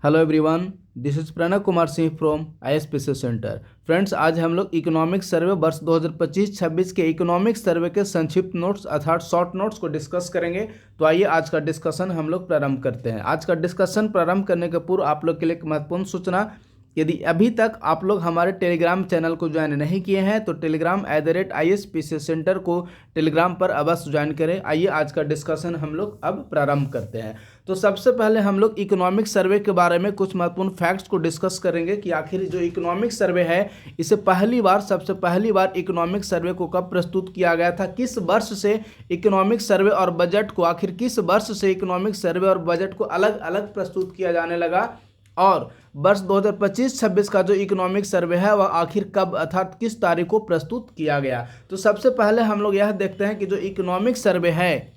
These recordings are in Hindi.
Hello everyone, this is Pranav Kumar Singh from ISPC centre. Friends, आज हम लोग इकोनॉमिक सर्वे वर्ष 2025-26 के इकोनॉमिक सर्वे के संक्षिप्त नोट्स अर्थात शॉर्ट नोट्स को डिस्कस करेंगे। तो आइए आज का डिस्कशन हम लोग प्रारंभ करते हैं। आज का डिस्कशन प्रारंभ करने के पूर्व आप लोग के लिए एक महत्वपूर्ण सूचना, यदि अभी तक आप लोग हमारे टेलीग्राम चैनल को ज्वाइन नहीं किए हैं तो टेलीग्राम @ISPC सेंटर को टेलीग्राम पर अवश्य ज्वाइन करें। आइए आज का डिस्कशन हम लोग अब प्रारंभ करते हैं। तो सबसे पहले हम लोग इकोनॉमिक सर्वे के बारे में कुछ महत्वपूर्ण फैक्ट्स को डिस्कस करेंगे कि आखिर जो इकोनॉमिक सर्वे है इसे सबसे पहली बार इकोनॉमिक सर्वे को कब प्रस्तुत किया गया था, किस वर्ष से इकोनॉमिक सर्वे और बजट को आखिर किस वर्ष से इकोनॉमिक सर्वे और बजट को अलग अलग प्रस्तुत किया जाने लगा, और वर्ष 2025-26 का जो इकोनॉमिक सर्वे है वह आखिर कब अर्थात किस तारीख को प्रस्तुत किया गया। तो सबसे पहले हम लोग यह देखते हैं कि जो इकोनॉमिक सर्वे है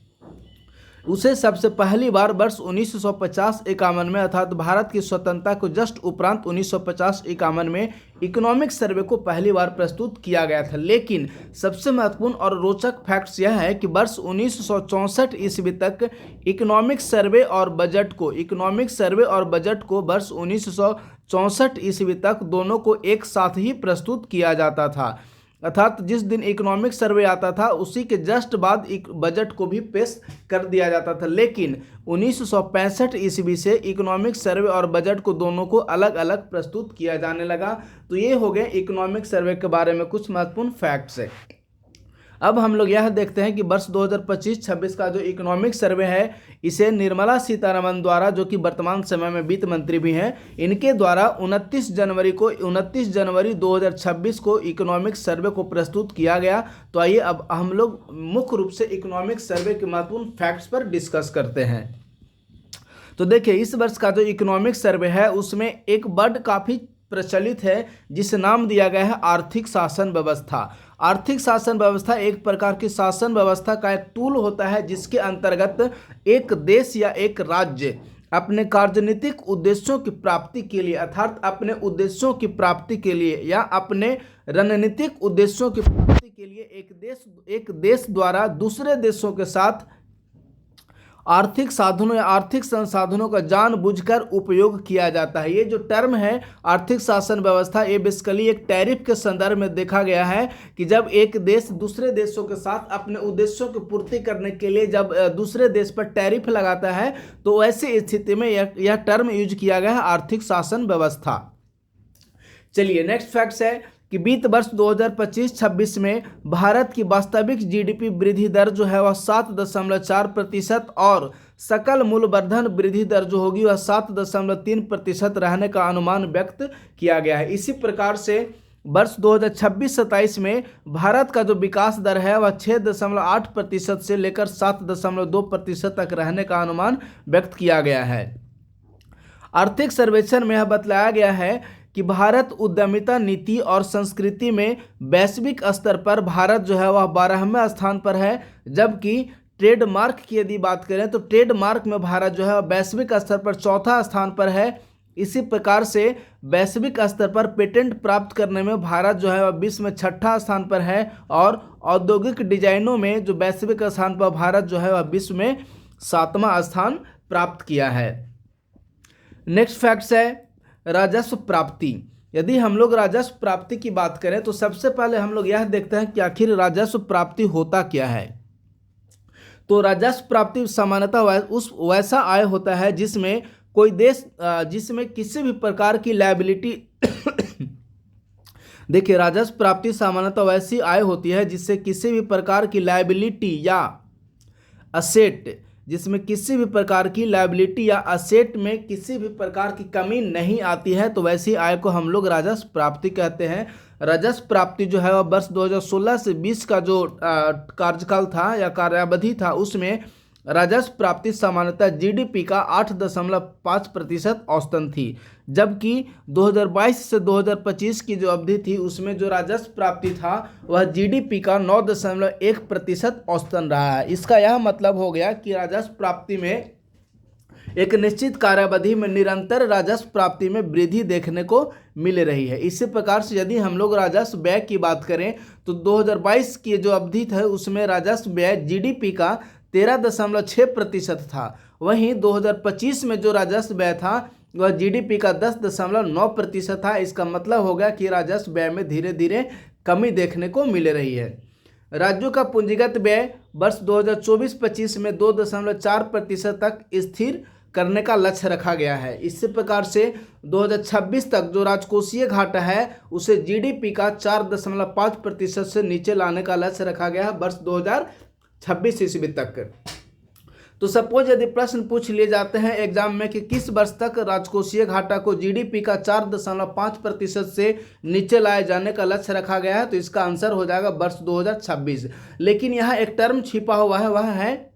उसे सबसे पहली बार वर्ष 1950-51 में अर्थात भारत की स्वतंत्रता को जस्ट उपरांत 1950-51 में इकोनॉमिक सर्वे को पहली बार प्रस्तुत किया गया था। लेकिन सबसे महत्वपूर्ण और रोचक फैक्ट्स यह है कि वर्ष 1964 ईस्वी तक इकोनॉमिक सर्वे और बजट को वर्ष 1964 ईस्वी तक दोनों को एक साथ ही प्रस्तुत किया जाता था। अर्थात जिस दिन इकोनॉमिक सर्वे आता था उसी के जस्ट बाद बजट को भी पेश कर दिया जाता था। लेकिन 1965 ईस्वी से इकोनॉमिक सर्वे और बजट को दोनों को अलग अलग प्रस्तुत किया जाने लगा। तो ये हो गए इकोनॉमिक सर्वे के बारे में कुछ महत्वपूर्ण फैक्ट्स है। अब हम लोग यह देखते हैं कि वर्ष 2025-26 का जो इकोनॉमिक सर्वे है इसे निर्मला सीतारमण द्वारा, जो कि वर्तमान समय में वित्त मंत्री भी हैं, इनके द्वारा 29 जनवरी 2026 को इकोनॉमिक सर्वे को प्रस्तुत किया गया। तो आइए अब हम लोग मुख्य रूप से इकोनॉमिक सर्वे के महत्वपूर्ण फैक्ट्स पर डिस्कस करते हैं। तो देखिए, इस वर्ष का जो इकोनॉमिक सर्वे है उसमें एक वर्ड काफ़ी प्रचलित है जिसे नाम दिया गया है आर्थिक शासन व्यवस्था। आर्थिक शासन व्यवस्था एक प्रकार की शासन व्यवस्था का एक टूल होता है जिसके अंतर्गत एक देश या एक राज्य अपने कार्यनीतिक उद्देश्यों की प्राप्ति के लिए अर्थात अपने उद्देश्यों की प्राप्ति के लिए या अपने रणनीतिक उद्देश्यों की प्राप्ति के लिए एक देश द्वारा दूसरे देशों के साथ आर्थिक साधनों या आर्थिक संसाधनों का जानबूझकर उपयोग किया जाता है। ये जो टर्म है आर्थिक शासन व्यवस्था, ये बेसिकली एक टैरिफ के संदर्भ में देखा गया है कि जब एक देश दूसरे देशों के साथ अपने उद्देश्यों की पूर्ति करने के लिए जब दूसरे देश पर टैरिफ लगाता है तो ऐसी स्थिति में यह टर्म यूज किया गया है आर्थिक शासन व्यवस्था। चलिए, नेक्स्ट फैक्ट्स है कि बीते वर्ष 2025-26 में भारत की वास्तविक जीडीपी वृद्धि दर जो है वह 7.4% और सकल मूल्यवर्धन वृद्धि दर जो होगी वह 7.3% रहने का अनुमान व्यक्त किया गया है। इसी प्रकार से वर्ष 2026-27 में भारत का जो विकास दर है वह 6.8% से लेकर 7.2% तक रहने का अनुमान व्यक्त किया गया है। आर्थिक सर्वेक्षण में यह बतलाया गया है कि भारत उद्यमिता नीति और संस्कृति में वैश्विक स्तर पर भारत जो है वह 12वें स्थान पर है, जबकि ट्रेडमार्क की यदि बात करें तो ट्रेडमार्क में भारत जो है वैश्विक स्तर पर चौथा स्थान पर है। इसी प्रकार से वैश्विक स्तर पर पेटेंट प्राप्त करने में भारत जो है वह विश्व में 6ठा स्थान पर है और औद्योगिक डिजाइनों में जो वैश्विक स्थान पर भारत जो है वह विश्व में 7वां स्थान प्राप्त किया है। नेक्स्ट फैक्ट्स है राजस्व प्राप्ति। यदि हम लोग राजस्व प्राप्ति की बात करें तो सबसे पहले हम लोग यह देखते हैं कि आखिर राजस्व प्राप्ति होता क्या है। तो राजस्व प्राप्ति सामान्यतः वैसा आय होता है जिसमें कोई देश जिसमें किसी भी प्रकार की लायबिलिटी देखिए, राजस्व प्राप्ति सामान्यतः वैसी आय होती है जिससे किसी भी प्रकार की लायबिलिटी या असेट में किसी भी प्रकार की कमी नहीं आती है, तो वैसी आय को हम लोग राजस्व प्राप्ति कहते हैं। राजस्व प्राप्ति जो है वह वर्ष 2016 से 20 का जो कार्यकाल था या कार्यावधि था उसमें राजस्व प्राप्ति सामान्यतः जीडीपी का 8.5% औसतन थी, जबकि 2022 से 2025 की जो अवधि थी उसमें जो राजस्व प्राप्ति था वह जीडीपी का 9.1% औसतन रहा है। इसका यह मतलब हो गया कि राजस्व प्राप्ति में एक निश्चित कार्यावधि में निरंतर राजस्व प्राप्ति में वृद्धि देखने को मिल रही है। इसी प्रकार से यदि हम लोग राजस्व व्यय की बात करें तो 2022 की जो अवधि था उसमें राजस्व व्यय जीडीपी का 13.6% था, वहीं 2025 में जो राजस्व व्यय था वह जीडीपी का 10.9% था। इसका मतलब हो गया कि राजस्व व्यय में धीरे धीरे कमी देखने को मिल रही है। राज्यों का पूंजीगत व्यय वर्ष 2024-25 में 2.4% तक स्थिर करने का लक्ष्य रखा गया है। इसी प्रकार से 2026 तक जो राजकोषीय घाटा है उसे जीडीपी का 4.5% से नीचे लाने का लक्ष्य रखा गया है वर्ष 2026 ईस्वी तक। तो सपोज यदि प्रश्न पूछ लिए जाते हैं एग्जाम में कि किस वर्ष तक राजकोषीय घाटा को जीडीपी का 4.5% से नीचे लाए जाने का लक्ष्य रखा गया है, तो इसका आंसर हो जाएगा वर्ष 2026। लेकिन यहाँ एक टर्म छिपा हुआ है, वह है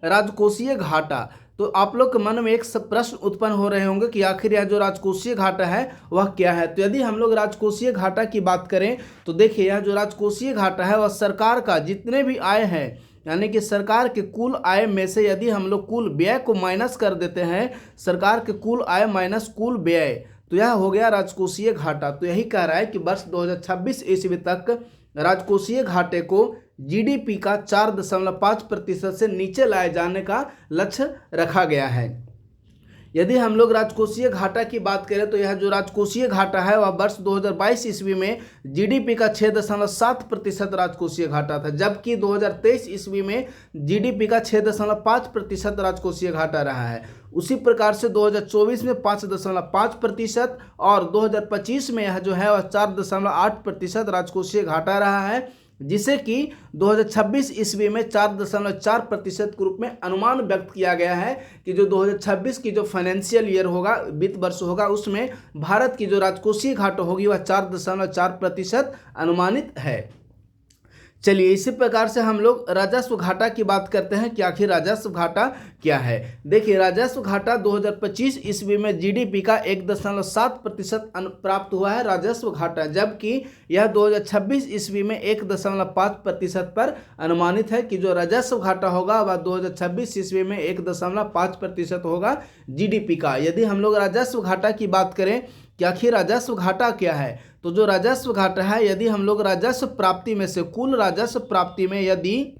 राजकोषीय घाटा। तो आप लोग के मन में एक प्रश्न उत्पन्न हो रहे होंगे कि आखिर यह जो राजकोषीय घाटा है वह क्या है। तो यदि हम लोग राजकोषीय घाटा की बात करें तो देखिए, यह जो राजकोषीय घाटा है वह सरकार का जितने भी आय है, यानी कि सरकार के कुल आय में से यदि हम लोग कुल व्यय को माइनस कर देते हैं, सरकार के कुल आय माइनस कुल व्यय, तो यह हो गया राजकोषीय घाटा। तो यही कह रहा है कि वर्ष 2026 ईस्वी तक राजकोषीय घाटे को जीडीपी का 4.5% से नीचे लाए जाने का लक्ष्य रखा गया है। यदि हम लोग राजकोषीय घाटा की बात करें तो यह जो राजकोषीय घाटा है वह वर्ष 2022 ईस्वी में जीडीपी का 6.7% राजकोषीय घाटा था, जबकि 2023 ईस्वी में जीडीपी का 6.5% राजकोषीय घाटा रहा है। उसी प्रकार से 2024 में 5.5% और 2025 में यह जो है वह 4.8% राजकोषीय घाटा रहा है, जिसे कि 2026 ईस्वी में 4.4% के रूप में अनुमान व्यक्त किया गया है कि जो 2026 की जो फाइनेंशियल ईयर होगा, वित्त वर्ष होगा, उसमें भारत की जो राजकोषीय घाटा होगी वह 4.4% अनुमानित है। चलिए, इसी प्रकार से हम लोग राजस्व घाटा की बात करते हैं कि आखिर राजस्व घाटा क्या है। देखिए, राजस्व घाटा 2025 ईस्वी में जीडीपी का 1.7% प्राप्त हुआ है राजस्व घाटा, जबकि यह 2026 ईस्वी में 1.5% पर अनुमानित है कि जो राजस्व घाटा होगा वह 2026 ईस्वी में 1.5% होगा जीडीपी का। यदि हम लोग राजस्व घाटा की बात करें कि आखिर राजस्व घाटा क्या है, तो जो राजस्व घाटा है, यदि हम लोग राजस्व प्राप्ति में से कुल राजस्व प्राप्ति में यदि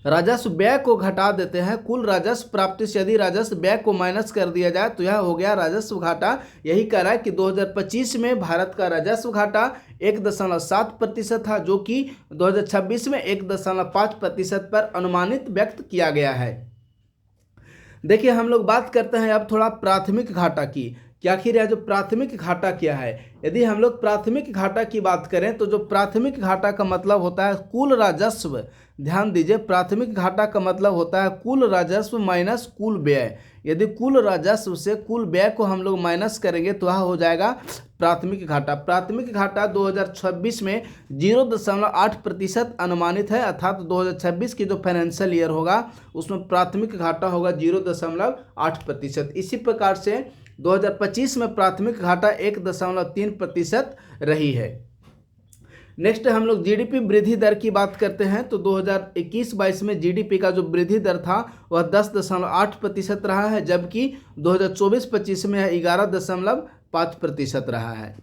राजस्व व्यय को घटा देते हैं, कुल राजस्व प्राप्ति से यदि राजस्व व्यय को माइनस कर दिया जाए तो यह हो गया राजस्व घाटा। यही कह रहा है कि 2025 में भारत का राजस्व घाटा 1.7% था, जो कि 2026 में 1.5% पर अनुमानित व्यक्त किया गया है। देखिए, हम लोग बात करते हैं अब थोड़ा प्राथमिक घाटा की कि आखिर यह जो प्राथमिक घाटा क्या है। यदि हम लोग प्राथमिक घाटा की बात करें तो जो प्राथमिक घाटा का मतलब होता है कुल राजस्व, ध्यान दीजिए, प्राथमिक घाटा का मतलब होता है कुल राजस्व माइनस कुल व्यय। यदि कुल राजस्व से कुल व्यय को हम लोग माइनस करेंगे तो वह हो जाएगा प्राथमिक घाटा। प्राथमिक घाटा 2026 में 0.8% अनुमानित है, अर्थात 2026 की जो फाइनेंशियल ईयर होगा उसमें प्राथमिक घाटा होगा 0.8%। इसी प्रकार से 2025 में प्राथमिक घाटा 1.3% रही है। नेक्स्ट हम लोग जीडीपी वृद्धि दर की बात करते हैं तो 2021-22 में जीडीपी का जो वृद्धि दर था वह 10.8% रहा है, जबकि 2024-25 में 11.5% रहा है।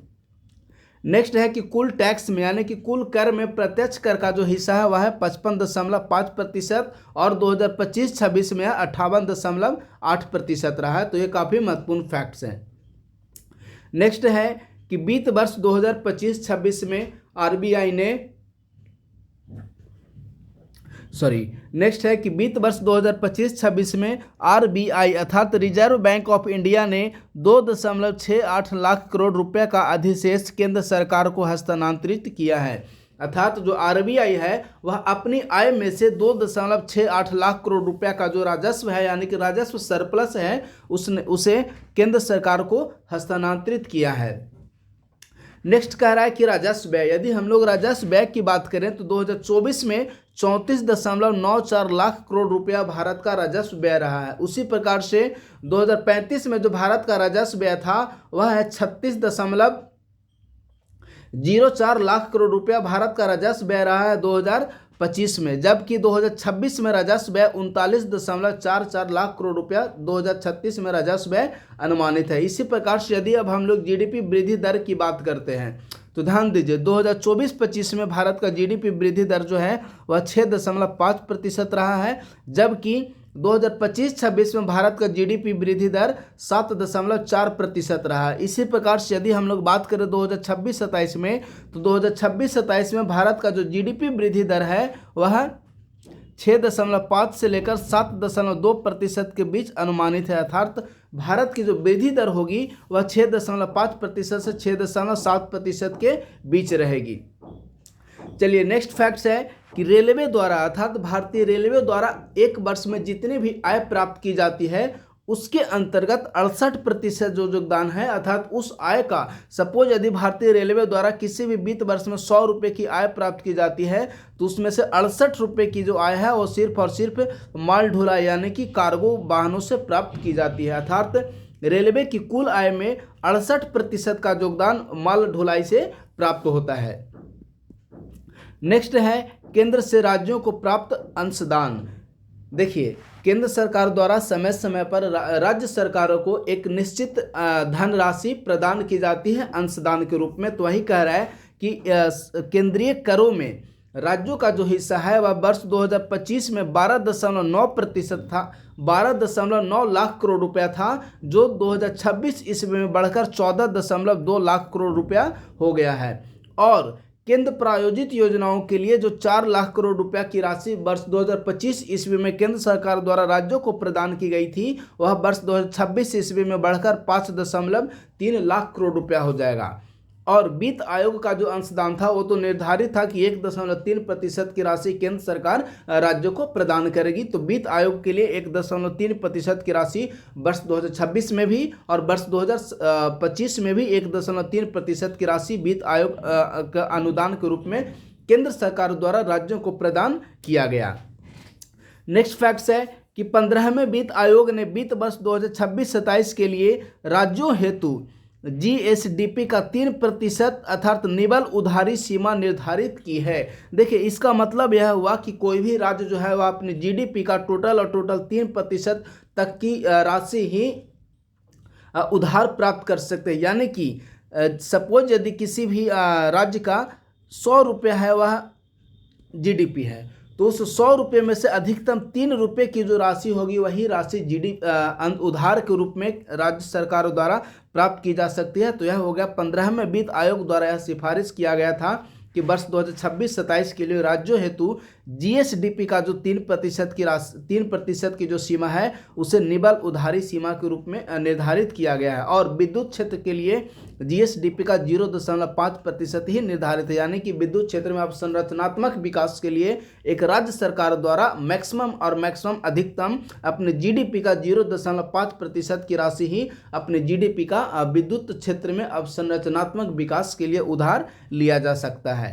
नेक्स्ट है कि कुल टैक्स में, यानी कि कुल कर में प्रत्यक्ष कर का जो हिस्सा है वह है 55.5% और 2025-26 में 58.8% रहा है। तो ये काफ़ी महत्वपूर्ण फैक्ट्स हैं। नेक्स्ट है कि वित्त वर्ष 2025-26 में आरबीआई ने नेक्स्ट है कि वित्त वर्ष 2025-26 में आरबीआई अर्थात रिजर्व बैंक ऑफ इंडिया ने 2.68 लाख करोड़ रुपए का अधिशेष केंद्र सरकार को हस्तांतरित किया है। अर्थात जो आरबीआई है वह अपनी आय में से 2.68 लाख करोड़ रुपया का जो राजस्व है, यानी कि राजस्व सरप्लस है, उसे केंद्र सरकार को हस्तांतरित किया है। नेक्स्ट कह रहा है कि राजस्व व्यय। यदि हम लोग राजस्व व्यय की बात करें तो 2024 में 34.94 लाख करोड़ रुपया भारत का राजस्व व्यय रहा है। उसी प्रकार से 2035 में जो भारत का राजस्व व्यय था वह है 36.04 लाख करोड़ रुपया भारत का राजस्व व्यय रहा है 2025 में, जबकि 2026 में राजस्व व्यय 39.44 लाख करोड़ रुपया 2036 में राजस्व व्यय अनुमानित है। इसी प्रकार से यदि अब हम लोग जीडीपी वृद्धि दर की बात करते हैं तो ध्यान दीजिए 2024-25 में भारत का जीडीपी वृद्धि दर जो है वह 6.5% रहा है, जबकि 2025-26 में भारत का जीडीपी वृद्धि दर 7.4% रहा। इसी प्रकार से यदि हम लोग बात करें 2026-27 में, तो 2026-27 में भारत का जो जीडीपी वृद्धि दर है वह 6.5 से लेकर 7.2% के बीच अनुमानित है। अर्थात भारत की जो वृद्धि दर होगी वह 6.5% से 6.7% के बीच रहेगी। चलिए नेक्स्ट फैक्ट्स है कि रेलवे द्वारा अर्थात भारतीय रेलवे द्वारा एक वर्ष में जितनी भी आय प्राप्त की जाती है उसके अंतर्गत 68% जो योगदान है, अर्थात उस आय का सपोज यदि भारतीय रेलवे द्वारा किसी भी वित्त वर्ष में 100 रुपये की आय प्राप्त की जाती है तो उसमें से 68 रुपये की जो आय है वो सिर्फ और सिर्फ माल ढुलाई यानी कि कार्गो वाहनों से प्राप्त की जाती है। अर्थात रेलवे की कुल आय में 68% का योगदान माल ढुलाई से प्राप्त होता है। नेक्स्ट है केंद्र से राज्यों को प्राप्त अंशदान। देखिए केंद्र सरकार द्वारा समय समय पर राज्य सरकारों को एक निश्चित धनराशि प्रदान की जाती है अंशदान के रूप में। तो वही कह रहा है कि केंद्रीय करों में राज्यों का जो हिस्सा है वह वर्ष 2025 में 12.9% था, 12.9 लाख करोड़ रुपया था, जो 2026 ईस्वी में बढ़कर 14.2 लाख करोड़ रुपया हो गया है। और केंद्र प्रायोजित योजनाओं के लिए जो 4 लाख करोड़ रुपया की राशि वर्ष 2025 ईस्वी में केंद्र सरकार द्वारा राज्यों को प्रदान की गई थी वह वर्ष 2026 ईस्वी में बढ़कर 5.3 लाख करोड़ रुपया हो जाएगा। और वित्त आयोग का जो अंशदान था वो तो निर्धारित था कि 1.3% की राशि केंद्र सरकार राज्यों को प्रदान करेगी। तो वित्त आयोग के लिए 1.3% की राशि वर्ष 2026 में भी और वर्ष 2025 में भी 1.3% की राशि वित्त आयोग का अनुदान के रूप में केंद्र सरकार द्वारा राज्यों को प्रदान किया गया। नेक्स्ट फैक्ट्स है कि 15वें वित्त आयोग ने वित्त वर्ष 2026-27 के लिए राज्यों हेतु जीएसडीपी का 3% अर्थात निबल उधारी सीमा निर्धारित की है। देखिए इसका मतलब यह हुआ कि कोई भी राज्य जो है वह अपने जीडीपी का टोटल 3% तक की राशि ही उधार प्राप्त कर सकते हैं। यानी कि सपोज यदि किसी भी राज्य का 100 रुपया है वह जीडीपी है तो उस 100 रुपये में से अधिकतम 3 रुपये की जो राशि होगी वही राशि उधार के रूप में राज्य सरकारों द्वारा प्राप्त की जा सकती है। तो यह हो गया 15वें वित्त आयोग द्वारा यह सिफारिश किया गया था कि वर्ष 2026-27 के लिए राज्यों हेतु जीएसडीपी का जो 3% की जो सीमा है उसे निबल उधारी सीमा के रूप में निर्धारित किया गया है। और विद्युत क्षेत्र के लिए जीएसडीपी का 0.5% ही निर्धारित है। यानी कि विद्युत क्षेत्र में अब संरचनात्मक विकास के लिए एक राज्य सरकार द्वारा मैक्सिमम अधिकतम अपने जीडीपी का 0.5% की राशि ही अपने जीडीपी का विद्युत क्षेत्र में अब संरचनात्मक विकास के लिए उधार लिया जा सकता है।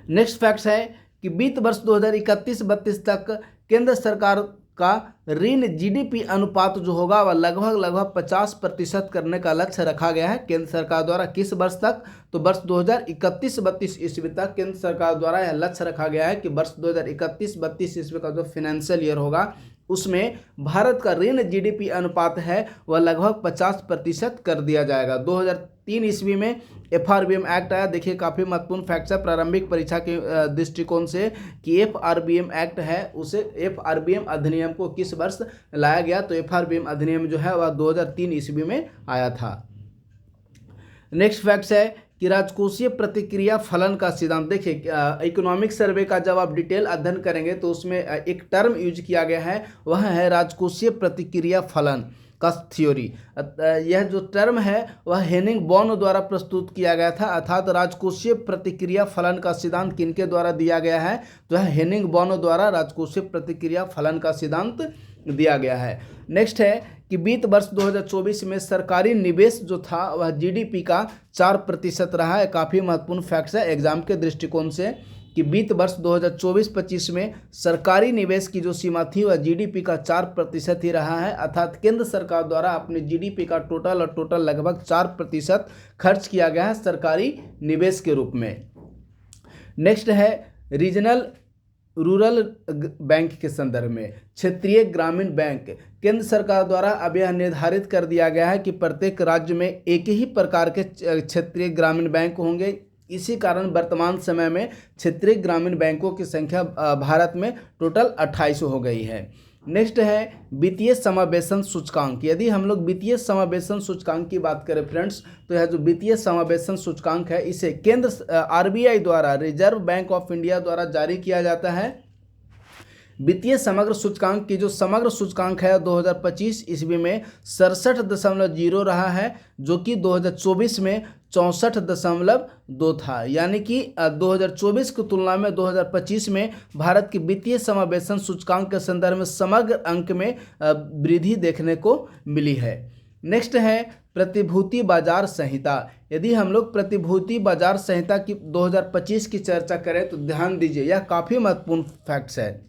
नेक्स्ट फैक्ट है कि वित्त वर्ष 2031-32 तक केंद्र सरकार का ऋण जीडीपी अनुपात जो होगा वह लगभग 50% करने का लक्ष्य रखा गया है केंद्र सरकार द्वारा। किस वर्ष तक? तो वर्ष 2031-32 ईस्वी तक केंद्र सरकार द्वारा यह लक्ष्य रखा गया है कि वर्ष 2031-32 ईस्वी का जो फाइनेंशियल ईयर होगा उसमें भारत का ऋण जीडीपी अनुपात है वह लगभग 50% कर दिया जाएगा। 2003 ईस्वी में एफआरबीएम एक्ट आया। देखिए काफ़ी महत्वपूर्ण फैक्ट है प्रारंभिक परीक्षा के दृष्टिकोण से कि एफआरबीएम एक्ट है उसे एफआरबीएम अधिनियम को किस वर्ष लाया गया? तो एफआरबीएम अधिनियम जो है वह 2003 ईस्वी में आया था। नेक्स्ट फैक्ट है कि राजकोषीय प्रतिक्रिया फलन का सिद्धांत। देखिए इकोनॉमिक सर्वे का जब आप डिटेल अध्ययन करेंगे तो उसमें एक टर्म यूज किया गया है वह है राजकोषीय प्रतिक्रिया फलन का थ्योरी। यह जो टर्म है वह हेनिंग बॉन द्वारा प्रस्तुत किया गया था। अर्थात राजकोषीय प्रतिक्रिया फलन का सिद्धांत किनके द्वारा दिया गया है? तो है हेनिंग बॉन द्वारा राजकोषीय प्रतिक्रिया फलन का सिद्धांत दिया गया है। नेक्स्ट है कि वित्त वर्ष 2024 में सरकारी निवेश जो था वह जीडीपी का 4% रहा है। काफ़ी महत्वपूर्ण फैक्ट्स है एग्जाम के दृष्टिकोण से कि वित्त वर्ष 2024-25 में सरकारी निवेश की जो सीमा थी वह जीडीपी का 4% ही रहा है। अर्थात केंद्र सरकार द्वारा अपने जीडीपी का टोटल लगभग 4% खर्च किया गया है सरकारी निवेश के रूप में। नेक्स्ट है रीजनल रूरल बैंक के संदर्भ में क्षेत्रीय ग्रामीण बैंक। केंद्र सरकार द्वारा अब यह निर्धारित कर दिया गया है कि प्रत्येक राज्य में एक ही प्रकार के क्षेत्रीय ग्रामीण बैंक होंगे। इसी कारण वर्तमान समय में क्षेत्रीय ग्रामीण बैंकों की संख्या भारत में टोटल 28 हो गई है। नेक्स्ट है वित्तीय समावेशन सूचकांक। यदि हम लोग वित्तीय समावेशन सूचकांक की बात करें फ्रेंड्स, तो यह जो वित्तीय समावेशन सूचकांक है इसे केंद्र आरबीआई द्वारा, रिजर्व बैंक ऑफ इंडिया द्वारा जारी किया जाता है। वित्तीय समग्र सूचकांक की जो समग्र सूचकांक है 2025 ईस्वी में 67.0 रहा है, जो कि 2024 में 64.2 था। यानी कि 2024 की तुलना में 2025 में भारत की वित्तीय समावेशन सूचकांक के संदर्भ में समग्र अंक में वृद्धि देखने को मिली है। नेक्स्ट है प्रतिभूति बाजार संहिता। यदि हम लोग प्रतिभूति बाजार संहिता की 2025 की चर्चा करें तो ध्यान दीजिए, यह काफ़ी महत्वपूर्ण फैक्ट्स है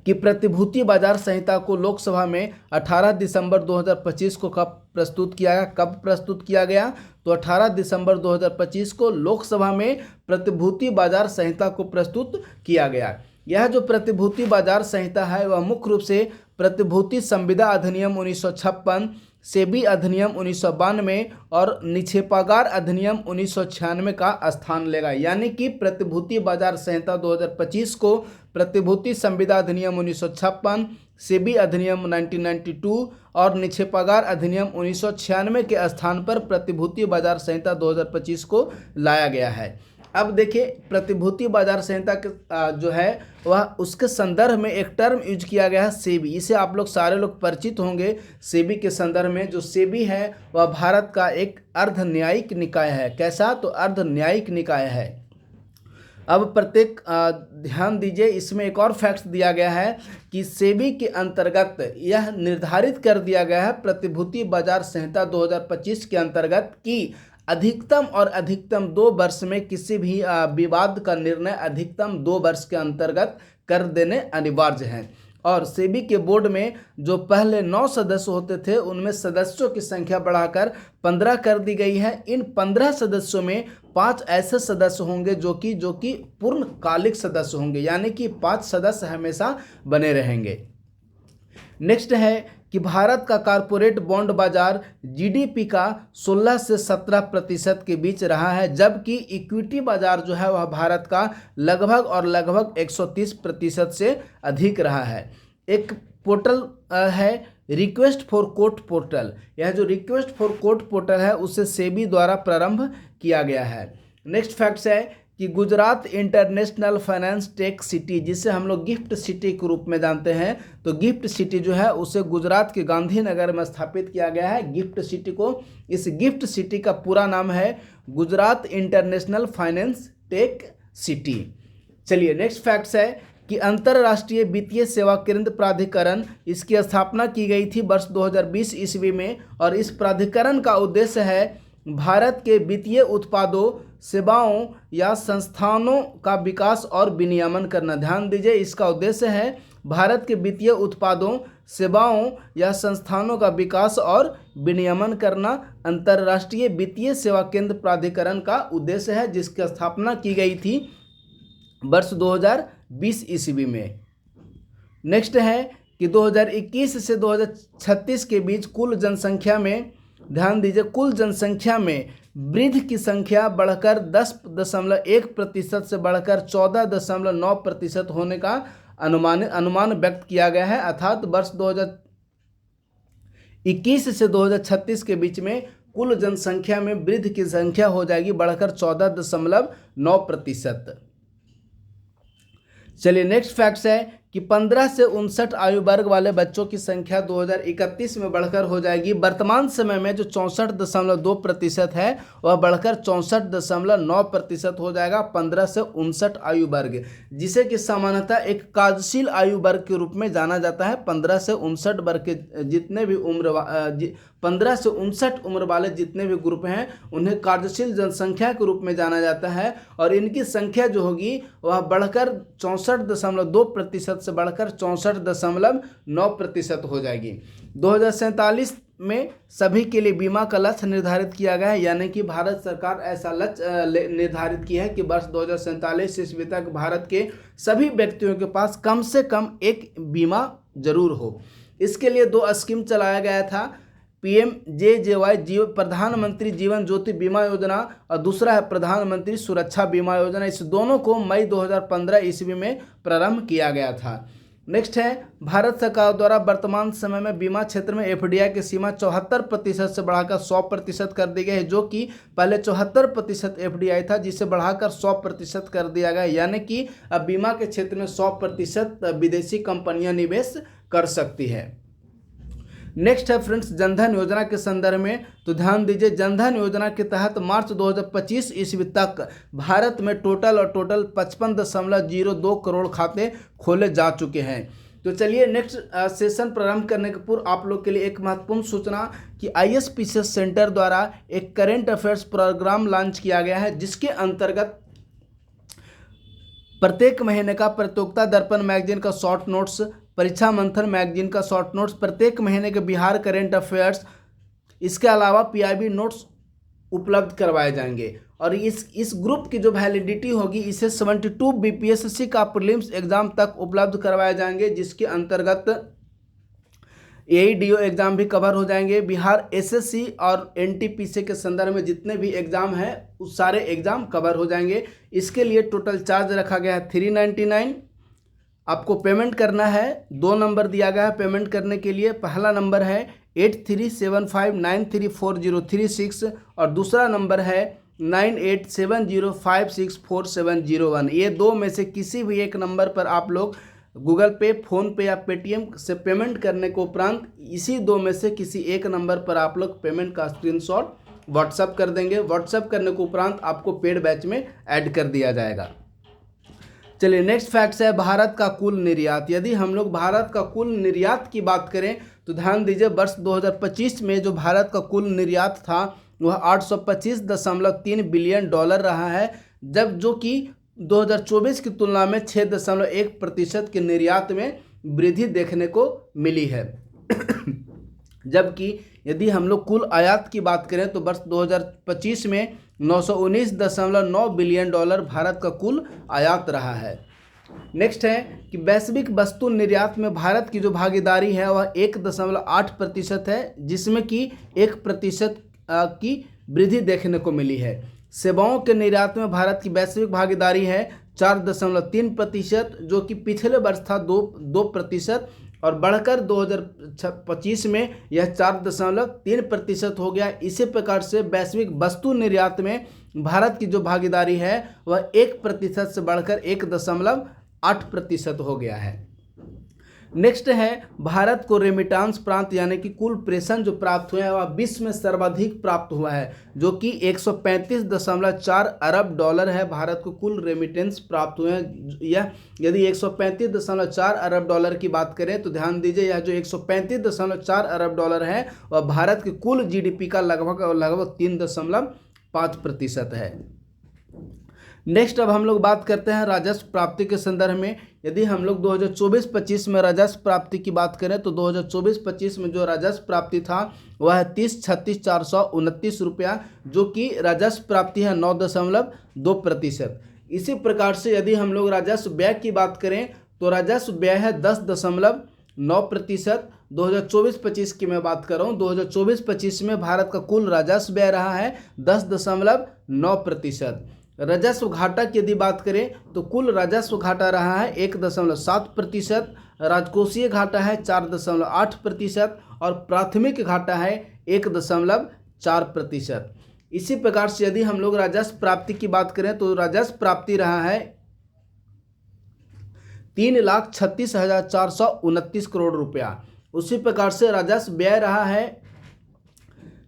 कि प्रतिभूति बाजार संहिता को लोकसभा में 18 दिसंबर 2025 को कब प्रस्तुत किया गया, तो 18 दिसंबर 2025 को लोकसभा में प्रतिभूति बाजार संहिता को प्रस्तुत किया गया। यह जो प्रतिभूति बाजार संहिता है वह मुख्य रूप से प्रतिभूति संविदा अधिनियम 1956, सेबी अधिनियम 1992 और निक्षेपागार अधिनियम 1996 का स्थान लेगा। यानी कि प्रतिभूति बाजार संहिता 2025 को प्रतिभूति संविदा अधिनियम 1956, सेबी अधिनियम 1992 और निक्षेपागार अधिनियम 1996 के स्थान पर प्रतिभूति बाजार संहिता 2025 को लाया गया है। अब देखिए प्रतिभूति बाजार संहिता के जो है वह उसके संदर्भ में एक टर्म यूज किया गया है सेबी। इसे आप लोग सारे लोग परिचित होंगे सेबी के संदर्भ में। जो सेबी है वह भारत का एक अर्ध न्यायिक निकाय है। कैसा, तो अर्ध न्यायिक निकाय है। अब प्रत्येक ध्यान दीजिए, इसमें एक और फैक्ट दिया गया है कि सेबी के अंतर्गत यह निर्धारित कर दिया गया है प्रतिभूति बाजार संहिता 2025 के अंतर्गत कि अधिकतम 2 वर्ष में किसी भी विवाद का निर्णय अधिकतम 2 वर्ष के अंतर्गत कर देने अनिवार्य हैं। और सेबी के बोर्ड में जो पहले 9 सदस्य होते थे उनमें सदस्यों की संख्या बढ़ाकर 15 कर दी गई है। इन 15 सदस्यों में 5 ऐसे सदस्य होंगे जो कि पूर्णकालिक सदस्य होंगे, यानी कि 5 सदस्य हमेशा बने रहेंगे। नेक्स्ट है कि भारत का कॉरपोरेट बॉन्ड बाजार जीडीपी का 16 से 17% के बीच रहा है, जबकि इक्विटी बाजार जो है वह भारत का लगभग 130% से अधिक रहा है। एक पोर्टल है रिक्वेस्ट फॉर कोट पोर्टल। यह जो रिक्वेस्ट फॉर कोट पोर्टल है उसे सेबी द्वारा प्रारंभ किया गया है। नेक्स्ट फैक्ट्स है कि Gujarat international finance tech city, जिसे हम लोग गिफ्ट सिटी के रूप में जानते हैं, तो गिफ्ट सिटी जो है उसे गुजरात के गांधीनगर में स्थापित किया गया है। गिफ्ट सिटी को, इस गिफ्ट सिटी का पूरा नाम है Gujarat international finance tech city. चलिए नेक्स्ट फैक्ट्स है कि अंतर्राष्ट्रीय वित्तीय सेवा केंद्र प्राधिकरण, इसकी स्थापना की गई थी वर्ष 2020 ईस्वी में और इस प्राधिकरण का उद्देश्य है भारत के वित्तीय उत्पादों, सेवाओं या संस्थानों का विकास और विनियमन करना। ध्यान दीजिए, इसका उद्देश्य है भारत के वित्तीय उत्पादों, सेवाओं या संस्थानों का विकास और विनियमन करना अंतर्राष्ट्रीय वित्तीय सेवा केंद्र प्राधिकरण का उद्देश्य है, जिसकी स्थापना की गई थी वर्ष 2020 ईस्वी में। नेक्स्ट है कि 2021 से 2036 के बीच कुल जनसंख्या में, ध्यान दीजिए, कुल जनसंख्या में वृद्धि की संख्या बढ़कर 10.1% से बढ़कर 14.9% होने का अनुमान व्यक्त किया गया है। अर्थात वर्ष 2021 से 2036 के बीच में कुल जनसंख्या में वृद्धि की संख्या हो जाएगी बढ़कर 14.9%। चलिए नेक्स्ट फैक्ट्स है कि 15 से 59 आयु वर्ग वाले बच्चों की संख्या 2031 में बढ़कर हो जाएगी। वर्तमान समय में जो 64.2% है वह बढ़कर 64.9% हो जाएगा 15 से 59 आयु वर्ग, जिसे कि सामान्यतः एक कार्यशील आयु वर्ग के रूप में जाना जाता है। 15 से 59 वर्ग के जितने भी 15 से 59 उम्र वाले जितने भी ग्रुप हैं उन्हें कार्यशील जनसंख्या के रूप में जाना जाता है और इनकी संख्या जो होगी वह बढ़कर 64.2% से बढ़कर 64.9% हो जाएगी। 2047 में सभी के लिए बीमा का लक्ष्य निर्धारित किया गया है, यानी कि भारत सरकार ऐसा लक्ष्य निर्धारित की है कि वर्ष 2047 ईस्वी तक भारत के सभी व्यक्तियों के पास कम से कम एक बीमा जरूर हो। इसके लिए 2 स्कीम चलाया गया था, PMJJY प्रधानमंत्री जीवन ज्योति बीमा योजना और दूसरा है प्रधानमंत्री सुरक्षा बीमा योजना। इस दोनों को मई 2015 ईस्वी में प्रारंभ किया गया था। नेक्स्ट है भारत सरकार द्वारा वर्तमान समय में बीमा क्षेत्र में एफडीआई की सीमा 74% से बढ़ाकर 100% कर दी गई है, जो कि पहले 74% एफडीआई था जिसे बढ़ाकर 100% कर दिया गया, यानी कि अब बीमा के क्षेत्र में 100% विदेशी कंपनियां निवेश कर सकती है। नेक्स्ट है फ्रेंड्स जनधन योजना के संदर्भ में, तो ध्यान दीजिए जनधन योजना के तहत मार्च 2025 ईस्वी तक भारत में टोटल 55.02 करोड़ खाते खोले जा चुके हैं। तो चलिए नेक्स्ट सेशन प्रारंभ करने के पूर्व आप लोग के लिए एक महत्वपूर्ण सूचना कि आईएसपीसीएस सेंटर द्वारा एक करेंट अफेयर्स प्रोग्राम लॉन्च किया गया है, जिसके अंतर्गत प्रत्येक महीने का प्रतियोगिता दर्पण मैगजीन का शॉर्ट नोट्स, परीक्षा मंथन मैगजीन का शॉर्ट नोट्स, प्रत्येक महीने के बिहार करेंट अफेयर्स, इसके अलावा पीआईबी नोट्स उपलब्ध करवाए जाएंगे। और इस ग्रुप की जो वैलिडिटी होगी इसे 72 बीपीएससी का प्रीलिम्स एग्जाम तक उपलब्ध करवाए जाएंगे, जिसके अंतर्गत एईडीओ एग्जाम भी कवर हो जाएंगे। बिहार एसएससी और एनटीपीसी के संदर्भ में जितने भी एग्जाम हैं उस सारे एग्जाम कवर हो जाएंगे। इसके लिए टोटल चार्ज रखा गया है 399। आपको पेमेंट करना है, 2 नंबर दिया गया है पेमेंट करने के लिए। पहला नंबर है 8375934036 और दूसरा नंबर है 9870564701। ये 2 में से किसी भी एक नंबर पर आप लोग गूगल पे, फ़ोन पे या पेटीएम से पेमेंट करने के उपरांत इसी 2 में से किसी एक नंबर पर आप लोग पेमेंट का स्क्रीनशॉट व्हाट्सअप कर देंगे। व्हाट्सअप करने के उपरांत आपको पेड बैच में ऐड कर दिया जाएगा। चलिए नेक्स्ट फैक्ट्स है भारत का कुल निर्यात। यदि हम लोग भारत का कुल निर्यात की बात करें तो ध्यान दीजिए वर्ष 2025 में जो भारत का कुल निर्यात था वह 825.3 बिलियन डॉलर रहा है, जब जो कि 2024 की तुलना में 6.1% के निर्यात में वृद्धि देखने को मिली है। जबकि यदि हम लोग कुल आयात की बात करें तो वर्ष 2025 में 919.9 बिलियन डॉलर भारत का कुल आयात रहा है। नेक्स्ट है कि वैश्विक वस्तु निर्यात में भारत की जो भागीदारी है वह 1.8% है, जिसमें कि 1% की वृद्धि देखने को मिली है। सेवाओं के निर्यात में भारत की वैश्विक भागीदारी है 4.3%, जो कि पिछले वर्ष था 2% और बढ़कर 2025 में यह 4.3% हो गया। इसी प्रकार से वैश्विक वस्तु निर्यात में भारत की जो भागीदारी है वह 1% से बढ़कर 1.8% हो गया है। नेक्स्ट है भारत को रेमिटांस प्राप्त यानी कि कुल प्रेषण जो प्राप्त हुए हैं वह विश्व में सर्वाधिक प्राप्त हुआ है, जो कि 135.4 अरब डॉलर है। भारत को कुल रेमिटेंस प्राप्त हुए हैं। यह यदि 135.4 अरब डॉलर की बात करें तो ध्यान दीजिए यह जो 135.4 अरब डॉलर है वह भारत के कुल जीडीपी का लगभग 3.5% है। नेक्स्ट अब हम लोग बात करते हैं राजस्व प्राप्ति के संदर्भ में। यदि हम लोग 2024-25 में राजस्व प्राप्ति की बात करें तो 2024-25 में जो राजस्व प्राप्ति था वह है 30,36,429 रुपया, जो कि राजस्व प्राप्ति है 9.2%। इसी प्रकार से यदि हम लोग राजस्व व्यय की बात करें तो राजस्व व्यय है 10.9%। 2024-25 की मैं बात कर रहा हूँ, 2024-25 में भारत का कुल राजस्व व्यय रहा है 10.9%। राजस्व घाटा की यदि बात करें तो कुल राजस्व घाटा रहा है 1.7%, राजकोषीय घाटा है 4.8% और प्राथमिक घाटा है 1.4%। इसी प्रकार से यदि हम लोग राजस्व प्राप्ति की बात करें तो राजस्व प्राप्ति रहा है 3,36,429 करोड़ रुपया। उसी प्रकार से राजस्व व्यय रहा है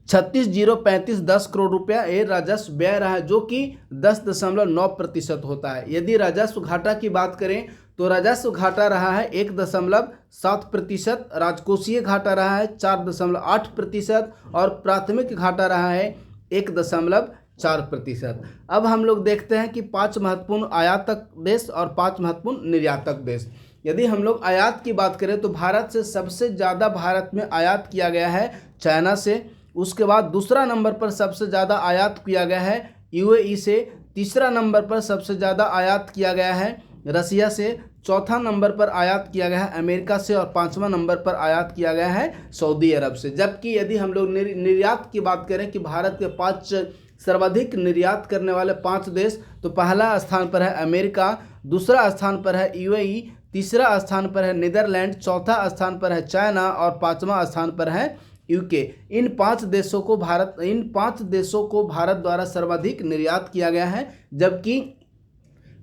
36,035.10 करोड़ रुपया। ये राजस्व व्यय रहा है, जो कि 10.9% होता है। यदि राजस्व घाटा की बात करें तो राजस्व घाटा रहा है 1.7%, राजकोषीय घाटा रहा है 4.8% और प्राथमिक घाटा रहा है 1.4%। अब हम लोग देखते हैं कि 5 महत्वपूर्ण आयातक देश और 5 महत्वपूर्ण निर्यातक देश। यदि हम लोग आयात की बात करें तो भारत से सबसे ज़्यादा भारत में आयात किया गया है चाइना से। उसके बाद दूसरा नंबर पर सबसे ज़्यादा आयात किया गया है यूएई से। तीसरा नंबर पर सबसे ज़्यादा आयात किया गया है रसिया से। चौथा नंबर पर आयात किया गया है अमेरिका से और 5वां नंबर पर आयात किया गया है सऊदी अरब से। जबकि यदि हम लोग निर्यात की बात करें कि भारत के 5 सर्वाधिक निर्यात करने वाले 5 देश, तो पहला स्थान पर है अमेरिका, दूसरा स्थान पर है यूएई, तीसरा स्थान पर है नीदरलैंड, चौथा स्थान पर है चाइना और पांचवा स्थान पर है यूके। इन पांच देशों को भारत द्वारा सर्वाधिक निर्यात किया गया है, जबकि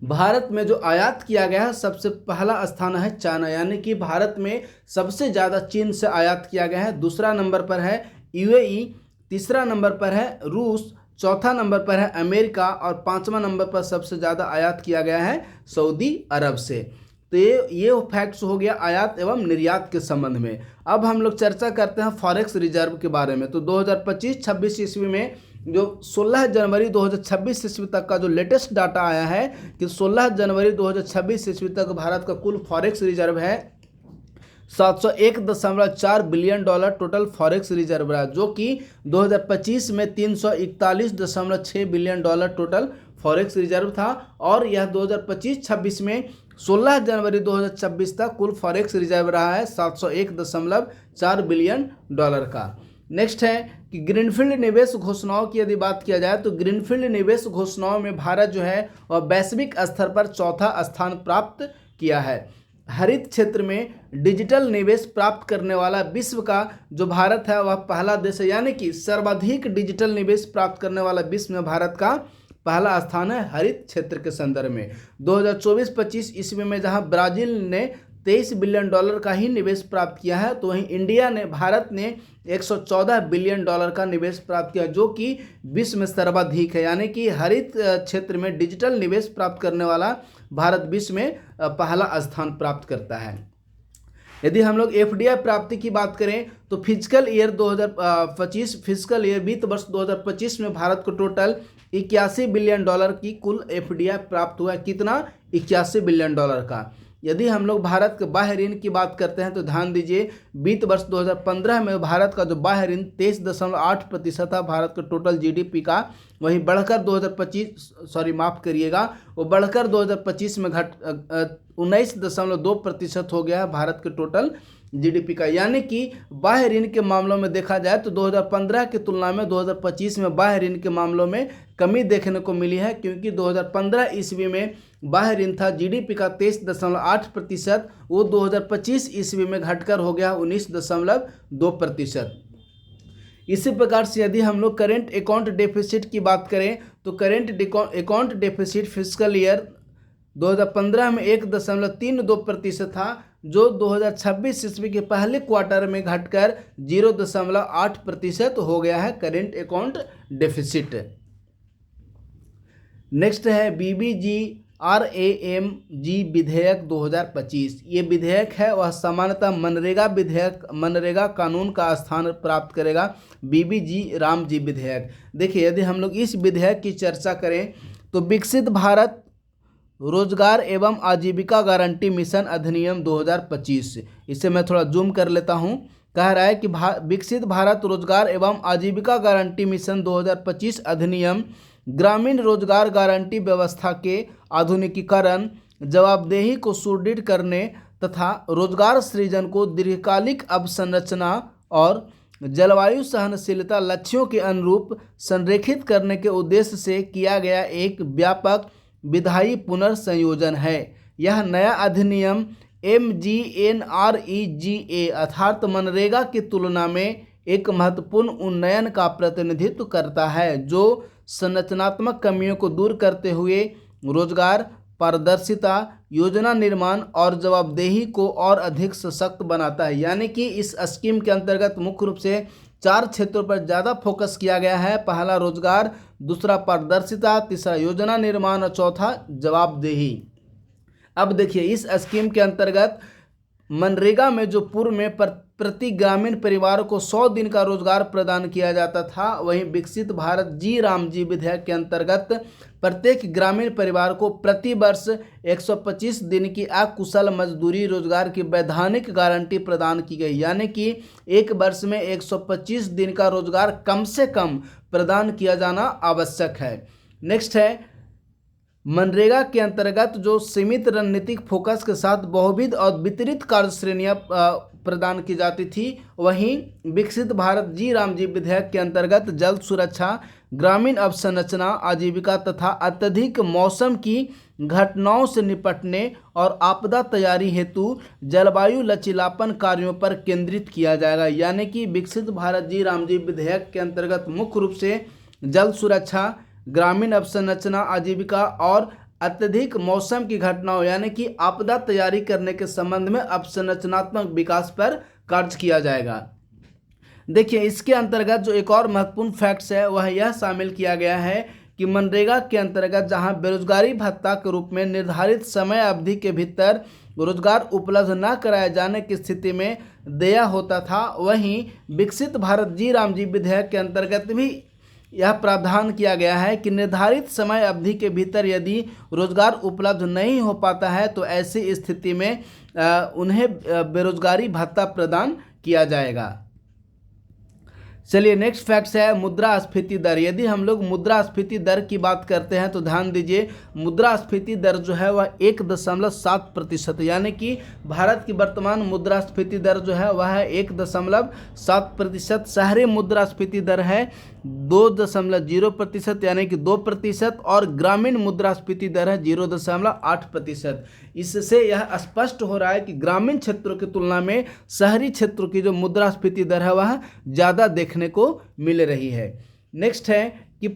भारत में जो आयात किया गया है सबसे पहला स्थान है चाइना, यानी कि भारत में सबसे ज़्यादा चीन से आयात किया गया है। दूसरा नंबर पर है यूएई, तीसरा नंबर पर है रूस, चौथा नंबर पर है अमेरिका और पांचवा नंबर पर सबसे ज़्यादा आयात किया गया है सऊदी अरब से। तो ये फैक्ट्स हो गया आयात एवं निर्यात के संबंध में। अब हम लोग चर्चा करते हैं फॉरेक्स रिजर्व के बारे में। तो 2025-26 ईस्वी में जो 16 जनवरी 2026 ईस्वी तक का जो लेटेस्ट डाटा आया है कि 16 जनवरी 2026 ईस्वी तक भारत का कुल फॉरेक्स रिजर्व है 701.4 billion dollar total forex reserve है, जो कि 2025 में 341.6 billion dollar total forex reserve था। और यह 2025-26 में 16 जनवरी 2026 तक कुल फॉरेक्स रिजर्व रहा है 701.4 बिलियन डॉलर का। नेक्स्ट है कि ग्रीनफील्ड निवेश घोषणाओं की यदि बात किया जाए तो ग्रीनफील्ड निवेश घोषणाओं में भारत जो है वह वैश्विक स्तर पर चौथा स्थान प्राप्त किया है। हरित क्षेत्र में डिजिटल निवेश प्राप्त करने वाला विश्व का जो भारत है वह पहला देश है, यानी कि सर्वाधिक डिजिटल निवेश प्राप्त करने वाला विश्व में भारत का पहला स्थान है हरित क्षेत्र के संदर्भ में। 2024-25 ईस्वी में जहां ब्राजील ने 23 बिलियन डॉलर का ही निवेश प्राप्त किया है, तो वहीं भारत ने 114 बिलियन डॉलर का निवेश प्राप्त किया, जो कि विश्व में सर्वाधिक है। यानी कि हरित क्षेत्र में डिजिटल निवेश प्राप्त करने वाला भारत विश्व में पहला स्थान प्राप्त करता है। यदि हम लोग एफडीआई प्राप्ति की बात करें तो फिजिकल ईयर वित्त वर्ष 2025 में भारत को टोटल 81 बिलियन डॉलर की कुल एफडीआई प्राप्त हुआ। कितना? 81 बिलियन डॉलर का। यदि हम लोग भारत के बाह्य ऋण की बात करते हैं तो ध्यान दीजिए वित्त वर्ष 2015 में भारत का जो बाह्य ऋण 23.8% था भारत के टोटल जीडीपी का, वहीं बढ़कर 2025 में 19.2% हो गया है भारत के टोटल जीडीपी का। यानी कि बाह्य ऋण के मामलों में देखा जाए तो 2015 की तुलना में 2025 में बाह्य ऋण के मामलों में कमी देखने को मिली है, क्योंकि 2015 ईस्वी में बाह्य ऋण था जीडीपी का 23.8%, वो 2025 ईस्वी में घटकर हो गया 19.2%। इसी प्रकार से यदि हम लोग करेंट अकाउंट डेफिसिट की बात करें तो current account deficit fiscal year 2015 में 1.32% था, जो 2026 ईस्वी के पहले क्वार्टर में घटकर 0.8% हो गया है करेंट अकाउंट डेफिसिट। नेक्स्ट है BBGRAMG विधेयक 2025। ये विधेयक है वह सामान्यतः मनरेगा कानून का स्थान प्राप्त करेगा। BBG-रामजी विधेयक। देखिए यदि हम लोग इस विधेयक की चर्चा करें तो विकसित भारत रोजगार एवं आजीविका गारंटी मिशन अधिनियम 2025, इसे मैं थोड़ा जूम कर लेता हूं। कह रहा है कि विकसित भारत रोजगार एवं आजीविका गारंटी मिशन 2025 अधिनियम ग्रामीण रोजगार गारंटी व्यवस्था के आधुनिकीकरण, जवाबदेही को सुदृढ़ करने तथा रोजगार सृजन को दीर्घकालिक अवसंरचना और जलवायु सहनशीलता लक्ष्यों के अनुरूप संरेखित करने के उद्देश्य से किया गया एक व्यापक विधायी पुनर्संयोजन है। यह नया अधिनियम MGNREGA अर्थात मनरेगा की तुलना में एक महत्वपूर्ण उन्नयन का प्रतिनिधित्व करता है, जो संरचनात्मक कमियों को दूर करते हुए रोजगार, पारदर्शिता, योजना निर्माण और जवाबदेही को और अधिक सशक्त बनाता है। यानी कि इस स्कीम के अंतर्गत मुख्य रूप से 4 क्षेत्रों पर ज़्यादा फोकस किया गया है। पहला रोजगार, दूसरा पारदर्शिता, तीसरा योजना निर्माण और चौथा जवाबदेही। अब देखिए इस स्कीम के अंतर्गत मनरेगा में जो पूर्व में प्रति ग्रामीण परिवार को 100 दिन का रोजगार प्रदान किया जाता था, वहीं विकसित भारत जी-रामजी विधेयक के अंतर्गत प्रत्येक ग्रामीण परिवार को प्रति वर्ष 125 दिन की अकुशल मजदूरी रोजगार की वैधानिक गारंटी प्रदान की गई। यानी कि एक वर्ष में 125 दिन का रोजगार कम से कम प्रदान किया जाना आवश्यक है। नेक्स्ट है मनरेगा के अंतर्गत जो सीमित रणनीतिक फोकस के साथ बहुविध और वितरित कार्य श्रेणियाँ प्रदान की जाती थी, वहीं विकसित भारत जी-रामजी विधेयक के अंतर्गत जल सुरक्षा, ग्रामीण अवसंरचना, आजीविका तथा अत्यधिक मौसम की घटनाओं से निपटने और आपदा तैयारी हेतु जलवायु लचीलापन कार्यों पर केंद्रित किया जाएगा। यानी कि विकसित भारत जी रामजी विधेयक के अंतर्गत मुख्य रूप से जल सुरक्षा, ग्रामीण अवसंरचना, आजीविका और अत्यधिक मौसम की घटनाओं यानी कि आपदा तैयारी करने के संबंध में अवसंरचनात्मक विकास पर कार्य किया जाएगा। देखिए, इसके अंतर्गत जो एक और महत्वपूर्ण फैक्ट्स है वह यह शामिल किया गया है कि मनरेगा के अंतर्गत जहां बेरोजगारी भत्ता के रूप में निर्धारित समय अवधि के भीतर रोजगार उपलब्ध न कराए जाने की स्थिति में देय होता था, वहीं विकसित भारत जी रामजी विधेयक के अंतर्गत भी यह प्रावधान किया गया है कि निर्धारित समय अवधि के भीतर यदि रोजगार उपलब्ध नहीं हो पाता है तो ऐसी स्थिति में उन्हें बेरोजगारी भत्ता प्रदान किया जाएगा। चलिए, नेक्स्ट फैक्ट्स है मुद्रास्फीति दर। यदि हम लोग मुद्रास्फीति दर की बात करते हैं तो ध्यान दीजिए, मुद्रास्फीति दर जो है वह 1.7%, यानी कि भारत की वर्तमान मुद्रास्फीति दर जो है वह है 1.7%। शहरी मुद्रास्फीति दर है 2.0% यानी कि 2%, और ग्रामीण मुद्रास्फीति दर है 0.8%। इससे यह स्पष्ट हो रहा है कि ग्रामीण क्षेत्रों की तुलना में शहरी क्षेत्रों की जो मुद्रास्फीति दर है वह ज़्यादा देखने को मिल रही है। नेक्स्ट है कि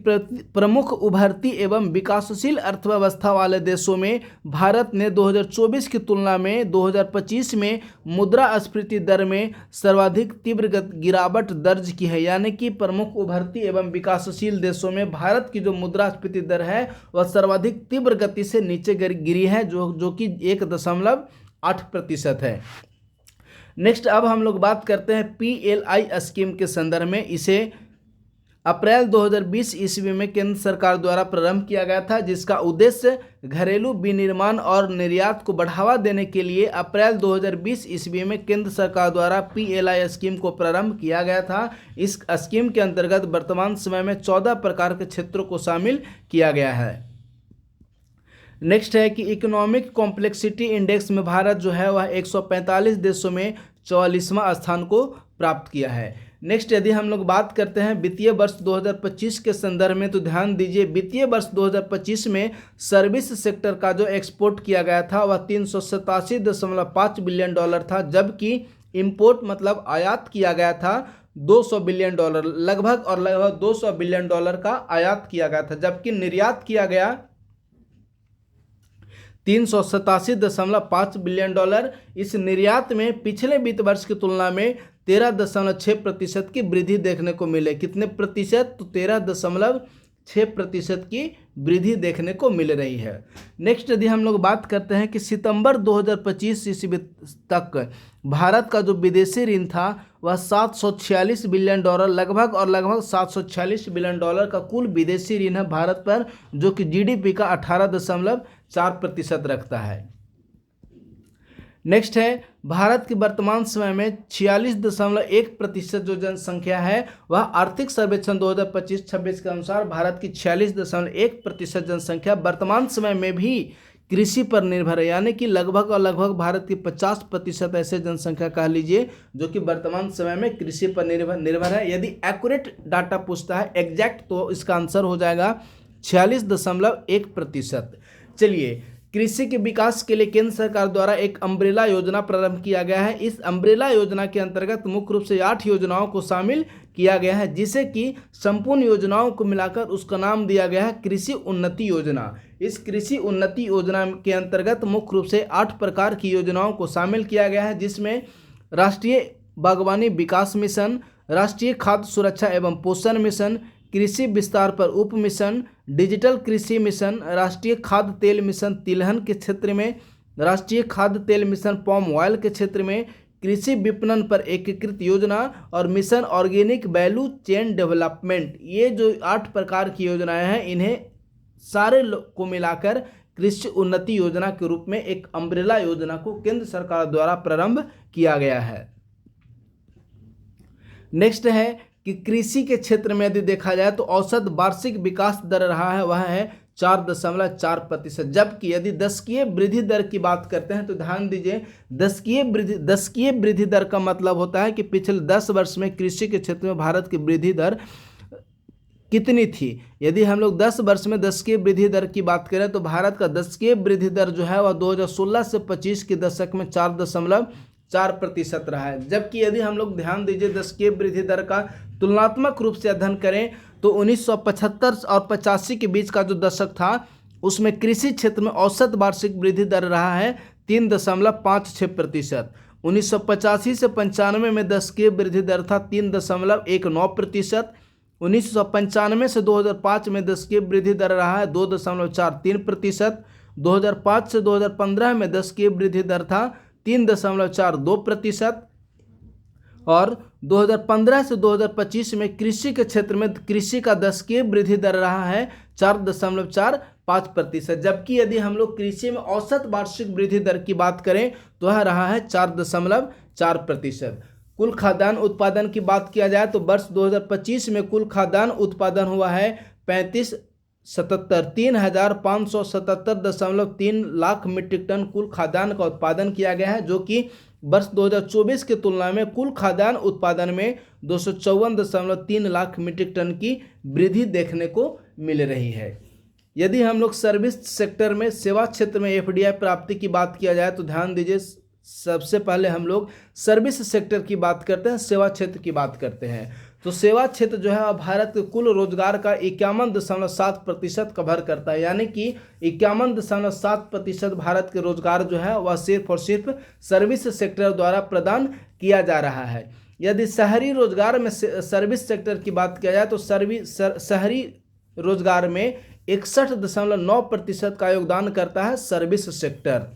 प्रमुख उभरती एवं विकासशील अर्थव्यवस्था वाले देशों में भारत ने 2024 की तुलना में 2025 में मुद्रास्फीति दर में सर्वाधिक तीव्र गिरावट दर्ज की है। यानी कि प्रमुख उभरती एवं विकासशील देशों में भारत की जो मुद्रास्फीति दर है वह सर्वाधिक तीव्र गति से नीचे गिरी है, जो कि 1.8% है। नेक्स्ट, अब हम लोग बात करते हैं PLI स्कीम के संदर्भ में। इसे अप्रैल 2020 ईस्वी में केंद्र सरकार द्वारा प्रारंभ किया गया था, जिसका उद्देश्य घरेलू विनिर्माण और निर्यात को बढ़ावा देने के लिए अप्रैल 2020 ईस्वी में केंद्र सरकार द्वारा PLI स्कीम को प्रारंभ किया गया था। इस स्कीम के अंतर्गत वर्तमान समय में 14 प्रकार के क्षेत्रों को शामिल किया गया है। नेक्स्ट है कि इकोनॉमिक कॉम्प्लेक्सिटी इंडेक्स में भारत जो है वह 145 देशों में 44वां स्थान को प्राप्त किया है। नेक्स्ट, यदि हम लोग बात करते हैं वित्तीय वर्ष 2025 के संदर्भ में तो ध्यान दीजिए, वित्तीय वर्ष 2025 में सर्विस सेक्टर का जो एक्सपोर्ट किया गया था वह $387.5 बिलियन था, जबकि इंपोर्ट मतलब आयात किया गया था $200 बिलियन, लगभग 200 बिलियन का आयात किया गया था, जबकि निर्यात किया गया $387.5 बिलियन। इस निर्यात में पिछले वित्त वर्ष की तुलना में 13.6% की वृद्धि देखने को मिले। कितने प्रतिशत? तो 13.6% की वृद्धि देखने को मिल रही है। नेक्स्ट, यदि हम लोग बात करते हैं कि सितंबर 2025 ईस्वी तक भारत का जो विदेशी ऋण था वह $746 बिलियन, लगभग 746 बिलियन का कुल विदेशी ऋण है भारत पर, जो कि GDP का 18.4% रखता है। नेक्स्ट है, भारत की वर्तमान समय में 46.1% जो जनसंख्या है वह आर्थिक सर्वेक्षण 2025-26 के अनुसार भारत की 46.1% जनसंख्या वर्तमान समय में भी कृषि पर निर्भर है। यानी कि लगभग भारत की 50% ऐसे जनसंख्या कह लीजिए जो कि वर्तमान समय में कृषि पर निर्भर है। यदि एक्यूरेट डाटा पूछता है एग्जैक्ट तो इसका आंसर हो जाएगा 46.1%। चलिए, कृषि के विकास के लिए केंद्र सरकार द्वारा एक अम्ब्रेला योजना प्रारंभ किया गया है। इस अम्ब्रेला योजना के अंतर्गत मुख्य रूप से 8 योजनाओं को शामिल किया गया है, जिसे कि संपूर्ण योजनाओं को मिलाकर उसका नाम दिया गया है कृषि उन्नति योजना। इस कृषि उन्नति योजना के अंतर्गत मुख्य रूप से 8 प्रकार की योजनाओं को शामिल किया गया है, जिसमें राष्ट्रीय बागवानी विकास मिशन, राष्ट्रीय खाद्य सुरक्षा एवं पोषण मिशन, कृषि विस्तार पर उप मिशन, डिजिटल कृषि मिशन, राष्ट्रीय खाद्य तेल मिशन तिलहन के क्षेत्र में, राष्ट्रीय खाद्य तेल मिशन पाम ऑयल के क्षेत्र में, कृषि विपणन पर एकीकृत योजना और mission organic value chain development. ये जो 8 प्रकार की योजनाएं हैं इन्हें सारे को मिलाकर कृषि उन्नति योजना के रूप में एक अम्ब्रेला योजना को केंद्र सरकार द्वारा प्रारंभ किया गया है। नेक्स्ट है कि कृषि के क्षेत्र में यदि देखा जाए तो औसत वार्षिक विकास दर रहा है वह है 4.4%, जबकि यदि दशकीय वृद्धि दर की बात करते हैं तो ध्यान दीजिए दशकीय वृद्धि दर का मतलब होता है कि पिछले 10 वर्ष में कृषि के क्षेत्र में भारत की वृद्धि दर कितनी थी। यदि हम लोग 10 वर्ष में दशकीय वृद्धि दर की बात करें तो भारत का दशकीय वृद्धि दर जो है वह 2016 से 25 के दशक में 4.4% रहा है। जबकि यदि हम लोग ध्यान दीजिए दशकीय वृद्धि दर का तुलनात्मक रूप से अध्ययन करें तो 1975 और 85 के बीच का जो दशक था उसमें कृषि क्षेत्र में औसत वार्षिक वृद्धि दर रहा है 3.56%। 1985 से 95 में दशकीय वृद्धि दर था 3.19%। 1995 से 2005 में दशकीय वृद्धि दर रहा है 2.43%। 2005 से 2015 में दशकीय वृद्धि दर था 3.42%। और 2015 से 2025 में कृषि के क्षेत्र में कृषि का दशकीय वृद्धि दर रहा है 4.45%। जबकि यदि हम लोग कृषि में औसत वार्षिक वृद्धि दर की बात करें तो वह रहा है 4.4%। कुल खाद्यान्न उत्पादन की बात किया जाए तो वर्ष 2025 में कुल खाद्यान्न उत्पादन हुआ है 3,577,3 लाख मीट्रिक टन कुल खाद्यान्न का उत्पादन किया गया है, जो कि वर्ष 2024 की तुलना में कुल खाद्यान्न उत्पादन में 254.3 लाख मीट्रिक टन की वृद्धि देखने को मिल रही है। यदि हम लोग सर्विस सेक्टर में सेवा क्षेत्र में एफडीआई प्राप्ति की बात किया जाए तो ध्यान दीजिए, सबसे पहले हम लोग सर्विस सेक्टर की बात करते हैं, सेवा क्षेत्र की बात करते हैं। तो सेवा क्षेत्र जो है भारत के कुल रोजगार का 51.7% कवर करता है, यानी कि 51.7% भारत के रोजगार जो है वह सिर्फ और सिर्फ सर्विस सेक्टर द्वारा प्रदान किया जा रहा है। यदि शहरी रोजगार में सर्विस सेक्टर की बात किया जाए तो शहरी रोजगार में 61.9% का योगदान करता है सर्विस सेक्टर।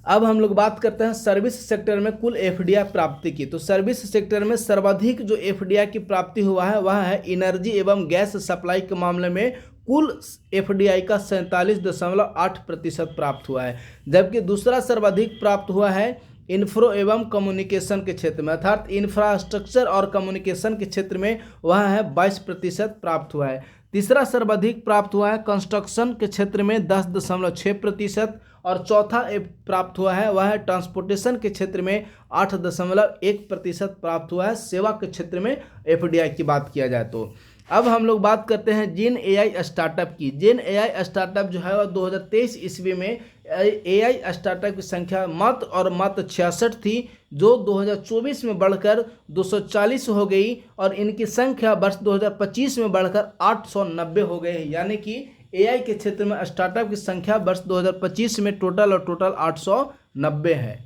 अब हम लोग बात करते हैं सर्विस सेक्टर में कुल एफडीआई प्राप्ति की। तो सर्विस सेक्टर में सर्वाधिक जो एफडीआई की प्राप्ति हुआ है वह है एनर्जी एवं गैस सप्लाई के मामले में कुल एफडीआई का 47.8% प्राप्त हुआ है। जबकि दूसरा सर्वाधिक प्राप्त हुआ है इंफ्रो एवं कम्युनिकेशन के क्षेत्र में, अर्थात इंफ्रास्ट्रक्चर और कम्युनिकेशन के क्षेत्र में वह है 22% प्राप्त हुआ है। तीसरा सर्वाधिक प्राप्त हुआ है कंस्ट्रक्शन के क्षेत्र में 10.6%। और चौथा प्राप्त हुआ है वह है ट्रांसपोर्टेशन के क्षेत्र में 8.1% प्राप्त हुआ है। सेवा के क्षेत्र में एफडीआई की बात किया जाए तो अब हम लोग बात करते हैं जेन एआई स्टार्टअप की। जेन एआई स्टार्टअप जो है वह 2023 ईस्वी में एआई स्टार्टअप की संख्या मात्र 66 थी, जो 2024 में बढ़कर 240 हो गई और इनकी संख्या वर्ष 2025 में बढ़कर 890 हो गई है। यानी कि एआई के क्षेत्र में स्टार्टअप की संख्या वर्ष 2025 में टोटल 890 है।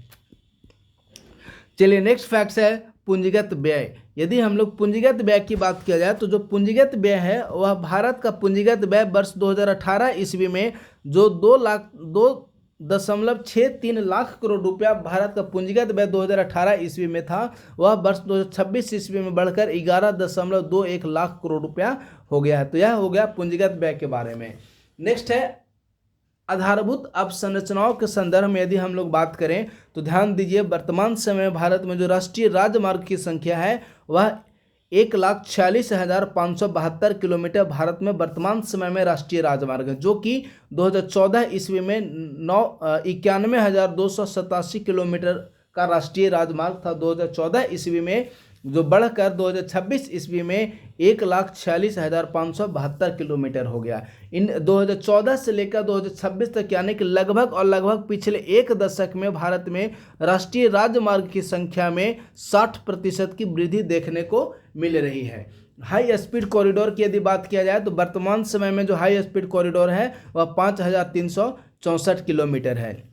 चलिए नेक्स्ट फैक्ट है पूंजीगत व्यय। यदि हम लोग पूंजीगत व्यय की बात किया जाए तो जो पूंजीगत व्यय है वह भारत का पूंजीगत व्यय वर्ष 2018 ईस्वी में जो 2.63 लाख करोड़ रुपया भारत का पूंजीगत व्यय 2018 ईस्वी में था, वह वर्ष 2026 ईस्वी में बढ़कर 11.21 लाख करोड़ रुपया हो गया है। तो यह हो गया पूंजीगत व्यय के बारे में। नेक्स्ट है आधारभूत अवसंरचनाओं के संदर्भ में यदि हम लोग बात करें तो ध्यान दीजिए, वर्तमान समय में भारत में जो राष्ट्रीय राजमार्ग की संख्या है वह 1,46,572 किलोमीटर भारत में वर्तमान समय में राष्ट्रीय राजमार्ग है, जो कि 2014 ईस्वी में 91,287 किलोमीटर का राष्ट्रीय राजमार्ग था 2014 ईस्वी में, जो बढ़कर 2026 ईस्वी में 1,46,572 किलोमीटर हो गया। इन 2014 से लेकर 2026 तक यानी कि लगभग पिछले एक दशक में भारत में राष्ट्रीय राजमार्ग की संख्या में 60% की वृद्धि देखने को मिल रही है। हाई स्पीड कॉरिडोर की यदि बात किया जाए तो वर्तमान समय में जो हाई स्पीड कॉरिडोर है वह 5,364 किलोमीटर है।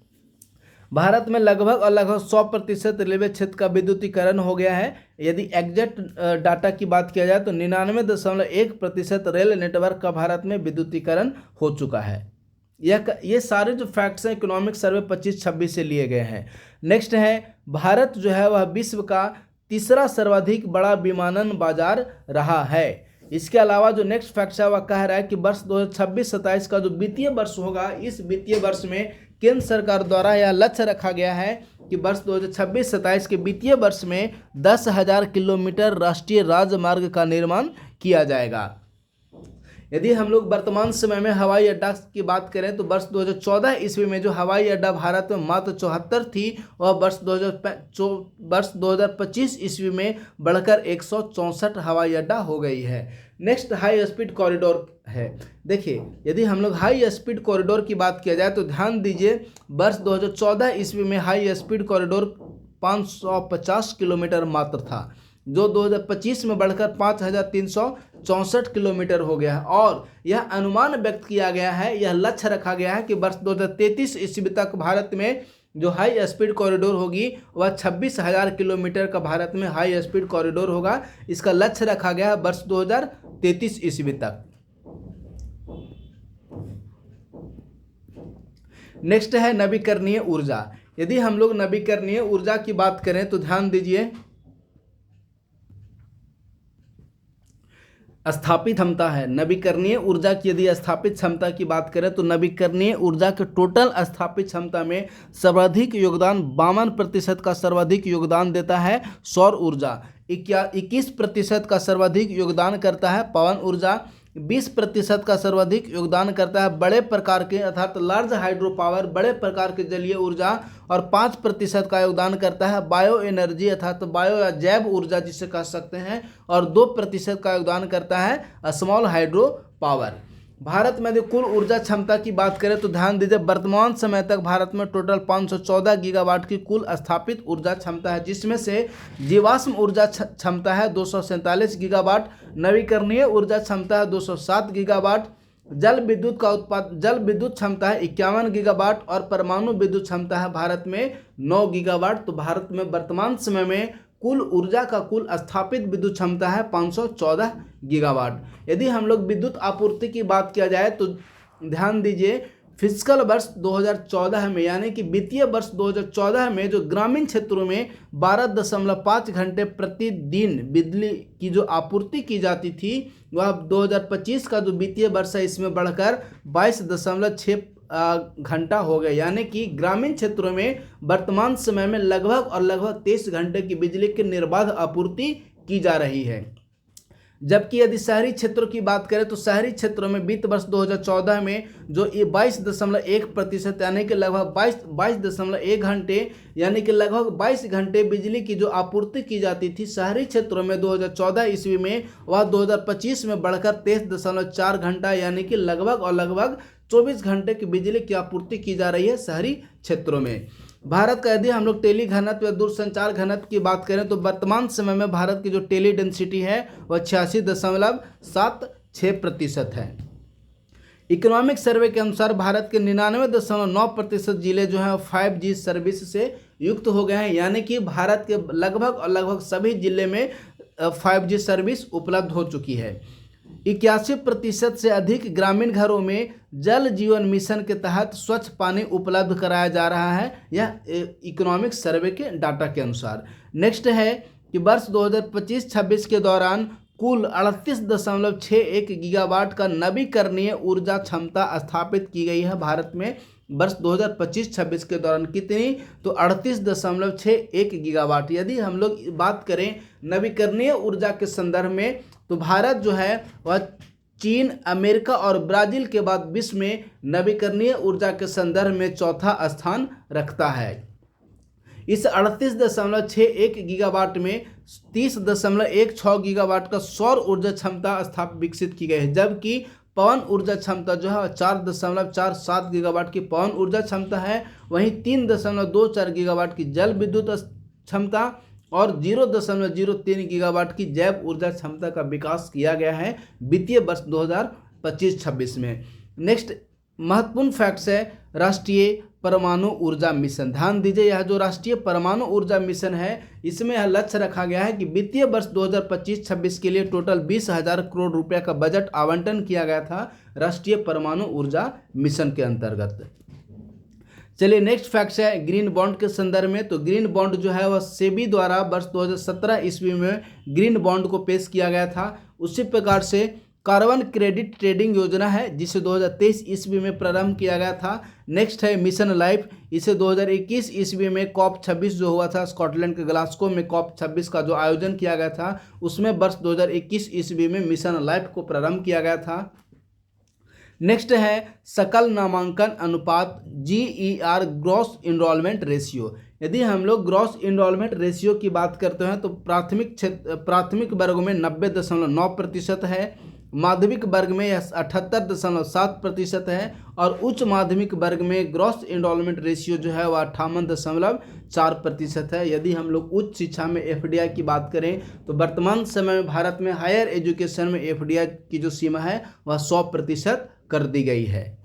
भारत में लगभग 100% रेलवे क्षेत्र का विद्युतीकरण हो गया है। यदि एग्जैक्ट डाटा की बात किया जाए तो 99.1% रेल नेटवर्क का भारत में विद्युतीकरण हो चुका है। ये सारे जो फैक्ट्स हैं इकोनॉमिक सर्वे 25-26 से लिए गए हैं। नेक्स्ट है भारत जो है वह विश्व का तीसरा सर्वाधिक बड़ा विमानन बाजार रहा है। इसके अलावा जो नेक्स्ट फैक्ट है वह कह रहा है कि वर्ष 2026-27 का जो वित्तीय वर्ष होगा, इस वित्तीय वर्ष में केंद्र सरकार द्वारा यह लक्ष्य रखा गया है कि वर्ष 2026-27 के वित्तीय वर्ष में 10,000 किलोमीटर राष्ट्रीय राजमार्ग का निर्माण किया जाएगा। यदि हम लोग वर्तमान समय में हवाई अड्डा की बात करें तो वर्ष 2014 ईस्वी में जो हवाई अड्डा भारत में मात्र 74 थी वह वर्ष 2025 ईस्वी में बढ़कर 164 हवाई अड्डा हो गई है। नेक्स्ट हाई स्पीड कॉरिडोर है। देखिए यदि हम लोग हाई स्पीड कॉरिडोर की बात किया जाए तो ध्यान दीजिए वर्ष 2014 ईस्वी में हाई स्पीड कॉरिडोर 550 किलोमीटर मात्र था, जो 2025 में बढ़कर 5364 किलोमीटर हो गया है। और यह अनुमान व्यक्त किया गया है, यह लक्ष्य रखा गया है कि वर्ष 2033 ईस्वी तक भारत में जो हाई स्पीड कॉरिडोर होगी वह 26,000 किलोमीटर का भारत में हाई स्पीड कॉरिडोर होगा। इसका लक्ष्य रखा गया है वर्ष 2033 ईस्वी तक। नेक्स्ट है नवीकरणीय ऊर्जा। यदि हम लोग नवीकरणीय ऊर्जा की बात करें तो ध्यान दीजिए स्थापित क्षमता है। नवीकरणीय ऊर्जा की यदि स्थापित क्षमता की बात करें तो नवीकरणीय ऊर्जा के टोटल स्थापित क्षमता में सर्वाधिक योगदान 52% का सर्वाधिक योगदान देता है सौर ऊर्जा, 21% का सर्वाधिक योगदान करता है पवन ऊर्जा, 20% का सर्वाधिक योगदान करता है बड़े प्रकार के अर्थात लार्ज हाइड्रो पावर बड़े प्रकार के जलीय ऊर्जा, और 5% का योगदान करता है बायो एनर्जी अर्थात बायो या जैव ऊर्जा जिसे कह सकते हैं, और 2% का योगदान करता है स्मॉल हाइड्रो पावर। भारत में यदि कुल ऊर्जा क्षमता की बात करें तो ध्यान दीजिए वर्तमान समय तक भारत में टोटल 514 गीगावाट की कुल स्थापित ऊर्जा क्षमता है, जिसमें से जीवाश्म ऊर्जा क्षमता है 247 गीगावाट, नवीकरणीय ऊर्जा क्षमता है 207 गीगावाट, जल विद्युत क्षमता है 51 गीगावाट, और परमाणु विद्युत क्षमता है भारत में 9 गीगावाट। तो भारत में वर्तमान समय में कुल ऊर्जा का कुल स्थापित विद्युत क्षमता है 514 गीगावाट। यदि हम लोग विद्युत आपूर्ति की बात किया जाए तो ध्यान दीजिए फिजिकल वर्ष 2014 में यानी कि वित्तीय वर्ष 2014 में जो ग्रामीण क्षेत्रों में 12.5 घंटे प्रतिदिन बिजली की जो आपूर्ति की जाती थी वह 2025 का जो वित्तीय वर्ष है इसमें बढ़कर 22.6 घंटा हो गया, यानी कि ग्रामीण क्षेत्रों में वर्तमान समय में लगभग 23 घंटे की बिजली की निर्बाध आपूर्ति की जा रही है। जबकि यदि शहरी क्षेत्रों की बात करें तो शहरी क्षेत्रों में वित्त वर्ष 2014 में जो 22.1% यानी कि लगभग 22.1 घंटे यानी कि लगभग 22 घंटे बिजली की जो आपूर्ति की जाती थी शहरी क्षेत्रों में 2014 ईस्वी में, वह 2025 में बढ़कर 23.4 घंटा यानी कि लगभग 24 घंटे की बिजली की आपूर्ति की जा रही है शहरी क्षेत्रों में। भारत का यदि हम लोग टेली घनत्व या दूरसंचार घनत्व की बात करें तो वर्तमान समय में भारत की जो टेली डेंसिटी है वह 86.76% है। इकोनॉमिक सर्वे के अनुसार भारत के 99.9% जिले जो हैं 5G सर्विस से युक्त हो गए हैं, यानी कि भारत के लगभग सभी जिले में 5G सर्विस उपलब्ध हो चुकी है। 81% से अधिक ग्रामीण घरों में जल जीवन मिशन के तहत स्वच्छ पानी उपलब्ध कराया जा रहा है, यह इकोनॉमिक सर्वे के डाटा के अनुसार। नेक्स्ट है कि वर्ष 2025-26 के दौरान कुल 38.61 गीगावाट का नवीकरणीय ऊर्जा क्षमता स्थापित की गई है भारत में। वर्ष 2025-26 के दौरान कितनी, तो 38.61 गीगावाट। यदि हम लोग बात करें नवीकरणीय ऊर्जा के संदर्भ में तो भारत जो है वह चीन, अमेरिका और ब्राज़ील के बाद विश्व में नवीकरणीय ऊर्जा के संदर्भ में चौथा स्थान रखता है। इस 38.61 गीगावाट में 30.16 गीगावाट का सौर ऊर्जा क्षमता विकसित की गई है, जबकि पवन ऊर्जा क्षमता जो है 4.47 गीगावाट की पवन ऊर्जा क्षमता है। वहीं 3.24 गीगावाट की जल विद्युत क्षमता और 0.03 गीगावाट की जैव ऊर्जा क्षमता का विकास किया गया है वित्तीय वर्ष 2025-26 में। नेक्स्ट महत्वपूर्ण फैक्ट्स है राष्ट्रीय परमाणु ऊर्जा मिशन। ध्यान दीजिए यह जो राष्ट्रीय परमाणु ऊर्जा मिशन है इसमें यह लक्ष्य रखा गया है कि वित्तीय वर्ष 2025-26 के लिए टोटल 20,000 करोड़ रुपए का बजट आवंटन किया गया था राष्ट्रीय परमाणु ऊर्जा मिशन के अंतर्गत। चलिए नेक्स्ट फैक्ट्स है ग्रीन बॉन्ड के संदर्भ में। तो ग्रीन बॉन्ड जो है वह सेबी द्वारा वर्ष 2017 ईस्वी में ग्रीन बॉन्ड को पेश किया गया था। उसी प्रकार से कार्बन क्रेडिट ट्रेडिंग योजना है जिसे 2023 ईस्वी में प्रारंभ किया गया था। नेक्स्ट है मिशन लाइफ, इसे 2021 ईस्वी में COP26 जो हुआ था स्कॉटलैंड के ग्लासगो में COP26 का जो आयोजन किया गया था उसमें वर्ष 2021 ईस्वी में मिशन लाइफ को प्रारंभ किया गया था। नेक्स्ट है सकल नामांकन अनुपात GER, ग्रॉस इनरोलमेंट रेशियो। यदि हम लोग ग्रॉस इनरोलमेंट रेशियो की बात करते हैं तो प्राथमिक वर्ग में 90.9% है, माध्यमिक वर्ग में 78.7% है और उच्च माध्यमिक वर्ग में ग्रॉस इनरोलमेंट रेशियो जो है वह 58.4% है। यदि हम लोग उच्च शिक्षा में FDI की बात करें तो वर्तमान समय में भारत में हायर एजुकेशन में FDI की जो सीमा है वह 100% कर दी गई है।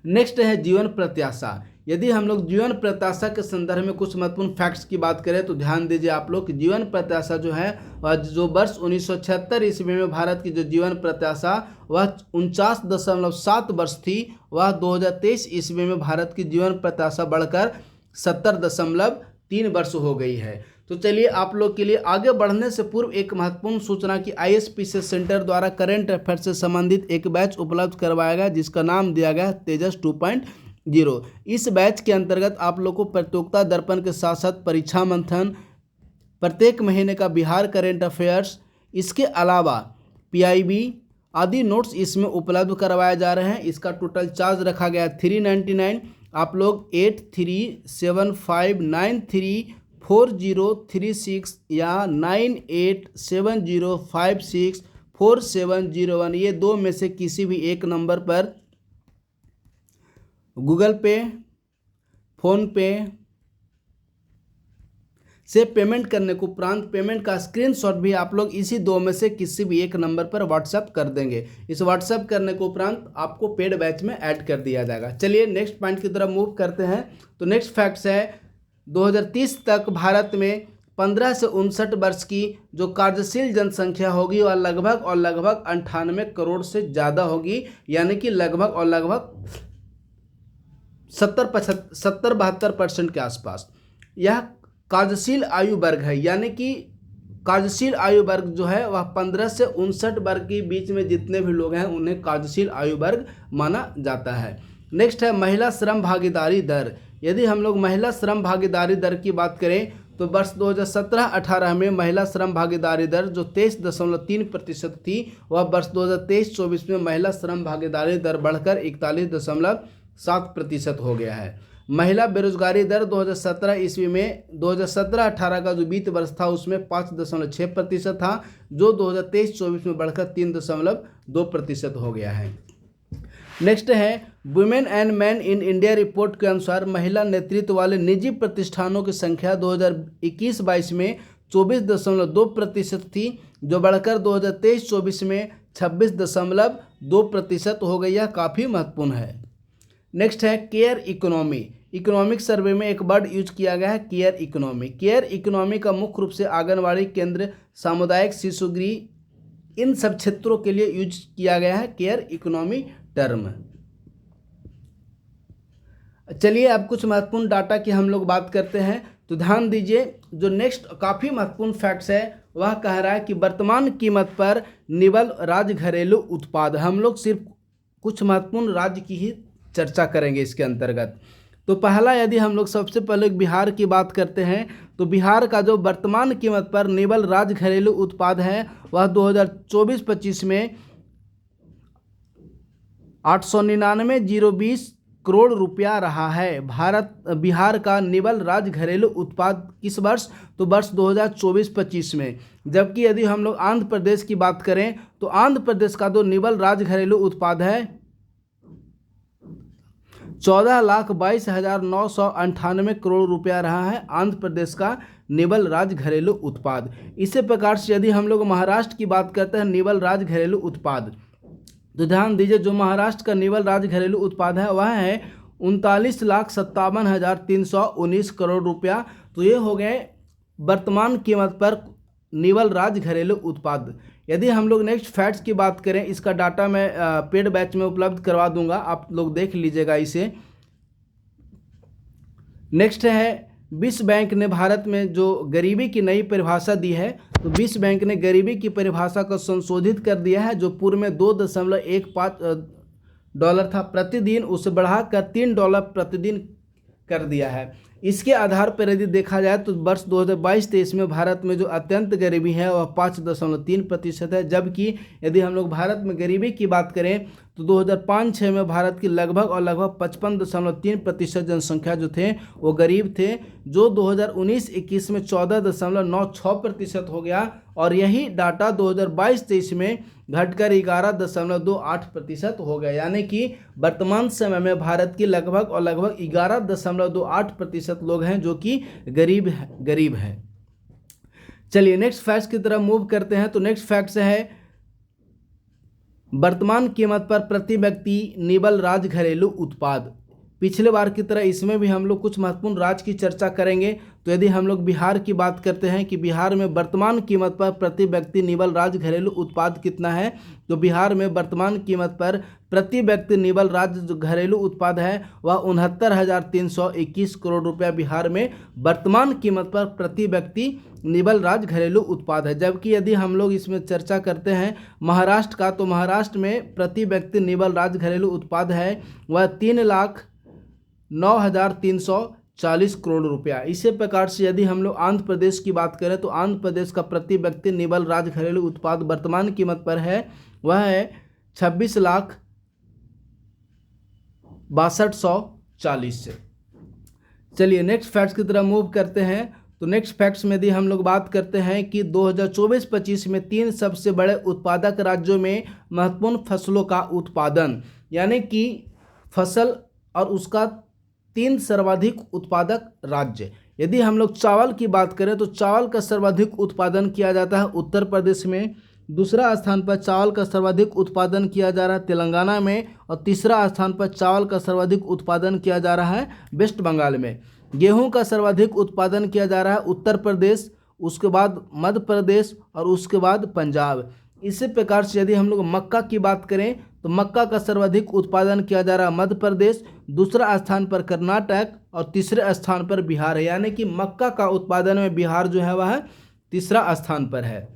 नेक्स्ट है जीवन प्रत्याशा। यदि हम लोग जीवन प्रत्याशा के संदर्भ में कुछ महत्वपूर्ण फैक्ट्स की बात करें तो ध्यान दीजिए आप लोग कि जीवन प्रत्याशा जो है वह जो वर्ष 1976 ईस्वी में भारत की जो जीवन प्रत्याशा वह 49.7 वर्ष थी, वह 2023 ईस्वी में भारत की जीवन प्रत्याशा बढ़कर 70.3 वर्ष हो गई है। तो चलिए आप लोग के लिए आगे बढ़ने से पूर्व एक महत्वपूर्ण सूचना कि ISPCS सेंटर द्वारा करंट अफेयर से संबंधित एक बैच उपलब्ध करवाया गया जिसका नाम दिया गया तेजस 2.0। इस बैच के अंतर्गत आप लोग को प्रतियोगिता दर्पण के साथ साथ परीक्षा मंथन, प्रत्येक महीने का बिहार करंट अफेयर्स, इसके अलावा PIB आदि नोट्स इसमें उपलब्ध करवाए जा रहे हैं। इसका टोटल चार्ज रखा गया 399। आप लोग 8375934036 या 9870564701 ये दो में से किसी भी एक नंबर पर गूगल पे, फोन पे से पेमेंट करने को उपरांत पेमेंट का स्क्रीनशॉट भी आप लोग इसी दो में से किसी भी एक नंबर पर व्हाट्सएप कर देंगे। इस व्हाट्सएप करने को उपरांत आपको पेड बैच में ऐड कर दिया जाएगा। चलिए नेक्स्ट पॉइंट की तरफ मूव करते हैं। तो नेक्स्ट फैक्ट्स है 2030 तक भारत में 15 से 59 वर्ष की जो कार्यशील जनसंख्या होगी वह लगभग 98 करोड़ से ज़्यादा होगी, यानी कि लगभग 70-72% के आसपास। यह कार्यशील आयु वर्ग है, यानी कि कार्यशील आयु वर्ग जो है वह 15 से 59 वर्ग के बीच में जितने भी लोग हैं उन्हें कार्यशील आयु वर्ग माना जाता है। नेक्स्ट है महिला श्रम भागीदारी दर। यदि हम लोग महिला श्रम भागीदारी दर की बात करें तो वर्ष 2017-18 में महिला श्रम भागीदारी दर जो 23.3% थी, वह वर्ष 2023-24 में महिला श्रम भागीदारी दर बढ़कर 41.7% हो गया है। महिला बेरोजगारी दर 2017 ईस्वी में 2017-18 का जो वित्त वर्ष था उसमें 5.6% था, जो 2023-24 में बढ़कर 3.2% हो गया है। नेक्स्ट है women and man in India report के अनुसार महिला नेतृत्व वाले निजी प्रतिष्ठानों की संख्या 2021-22 में 24.2% थी, जो बढ़कर 2023-24 में 26.2% हो गई। यह काफ़ी महत्वपूर्ण है। नेक्स्ट है केयर इकोनॉमी। इकोनॉमिक सर्वे में एक वर्ड यूज किया गया है केयर इकोनॉमी। केयर इकोनॉमी का मुख्य रूप से आंगनवाड़ी केंद्र, सामुदायिक शिशु गृह, इन सब क्षेत्रों के लिए यूज किया गया है केयर इकोनॉमी टर्म। चलिए अब कुछ महत्वपूर्ण डाटा की हम लोग बात करते हैं। तो ध्यान दीजिए, जो नेक्स्ट काफ़ी महत्वपूर्ण फैक्ट्स है वह कह रहा है कि वर्तमान कीमत पर निवल राज्य घरेलू उत्पाद। हम लोग सिर्फ कुछ महत्वपूर्ण राज्य की ही चर्चा करेंगे इसके अंतर्गत। तो पहला, यदि हम लोग सबसे पहले बिहार की बात करते हैं तो बिहार का जो वर्तमान कीमत पर निवल राज्य घरेलू उत्पाद है वह 2024-25 में 899,020 करोड़ रुपया रहा है। बिहार का निवल राज्य घरेलू उत्पाद किस वर्ष? तो वर्ष 2024-25 में। जबकि यदि हम लोग आंध्र प्रदेश की बात करें तो आंध्र प्रदेश का जो निवल राज्य घरेलू उत्पाद है 14,22,998 करोड़ रुपया रहा है आंध्र प्रदेश का निवल राज्य घरेलू उत्पाद। इसी प्रकार से यदि हम लोग महाराष्ट्र की बात करते हैं निवल राज्य घरेलू उत्पाद, तो ध्यान दीजिए जो महाराष्ट्र का निवल राज्य घरेलू उत्पाद है वह है 39,57,319 करोड़ रुपया। तो ये हो गए वर्तमान कीमत पर निवल राज्य घरेलू उत्पाद। यदि हम लोग नेक्स्ट फैक्ट्स की बात करें, इसका डाटा मैं पेड बैच में उपलब्ध करवा दूंगा, आप लोग देख लीजिएगा इसे। नेक्स्ट है विश्व बैंक ने भारत में जो गरीबी की नई परिभाषा दी है, तो विश्व बैंक ने गरीबी की परिभाषा को संशोधित कर दिया है। जो पूर्व में $2.15 था प्रतिदिन, उसे बढ़ाकर $3 प्रतिदिन कर दिया है। इसके आधार पर यदि देखा जाए तो वर्ष 2022-23 में भारत में जो अत्यंत गरीबी है वह 5.3% है। जबकि यदि हम लोग भारत में गरीबी की बात करें तो 2005-06 में भारत की लगभग 55.3% जनसंख्या जो थे वो गरीब थे, जो 2019-21 में 14.96% हो गया, और यही डाटा 2022-23 में घटकर 11.28% हो गया। यानी कि वर्तमान समय में भारत की लगभग 11.28% लोग हैं जो कि गरीब हैं। चलिए नेक्स्ट फैक्ट्स की तरफ मूव करते हैं। तो नेक्स्ट फैक्ट्स है वर्तमान कीमत पर प्रति व्यक्ति निबल राज घरेलू उत्पाद। पिछले बार की तरह इसमें भी हम लोग कुछ महत्वपूर्ण राज्य की चर्चा करेंगे। तो यदि हम लोग बिहार की बात करते हैं कि बिहार में वर्तमान कीमत पर प्रति व्यक्ति निबल राज घरेलू उत्पाद कितना है, तो बिहार में वर्तमान कीमत पर प्रति व्यक्ति निबल राज जो घरेलू उत्पाद है वह 69,321 करोड़ रुपया बिहार में वर्तमान कीमत पर प्रति व्यक्ति निबल राज घरेलू उत्पाद है। जबकि यदि हम लोग इसमें चर्चा करते हैं महाराष्ट्र का, तो महाराष्ट्र में प्रति व्यक्ति निबल राज घरेलू उत्पाद है वह 3,09,340 करोड़ रुपया। इसी प्रकार से यदि हम लोग आंध्र प्रदेश की बात करें तो आंध्र प्रदेश का प्रति व्यक्ति निबल राज घरेलू उत्पाद वर्तमान कीमत पर है वह है 26,62,40 से। चलिए नेक्स्ट फैक्ट्स की तरफ मूव करते हैं। तो नेक्स्ट फैक्ट्स में यदि हम लोग बात करते हैं कि 2024-25 में 3 सबसे बड़े उत्पादक राज्यों में महत्वपूर्ण फसलों का उत्पादन, यानी कि फसल और उसका 3 सर्वाधिक उत्पादक राज्य। यदि हम लोग चावल की बात करें तो चावल का सर्वाधिक उत्पादन किया जाता है उत्तर प्रदेश में, दूसरा स्थान पर चावल का सर्वाधिक उत्पादन किया जा रहा है तेलंगाना में, और तीसरा स्थान पर चावल का सर्वाधिक उत्पादन किया जा रहा है वेस्ट बंगाल में। गेहूं का सर्वाधिक उत्पादन किया जा रहा है उत्तर प्रदेश, उसके बाद मध्य प्रदेश और उसके बाद पंजाब। इसी प्रकार से यदि हम लोग मक्का की बात करें तो मक्का का सर्वाधिक उत्पादन किया जा रहा है मध्य प्रदेश, दूसरा स्थान पर कर्नाटक और तीसरे स्थान पर बिहार है। यानी कि मक्का का उत्पादन में बिहार जो है वह तीसरा स्थान पर है।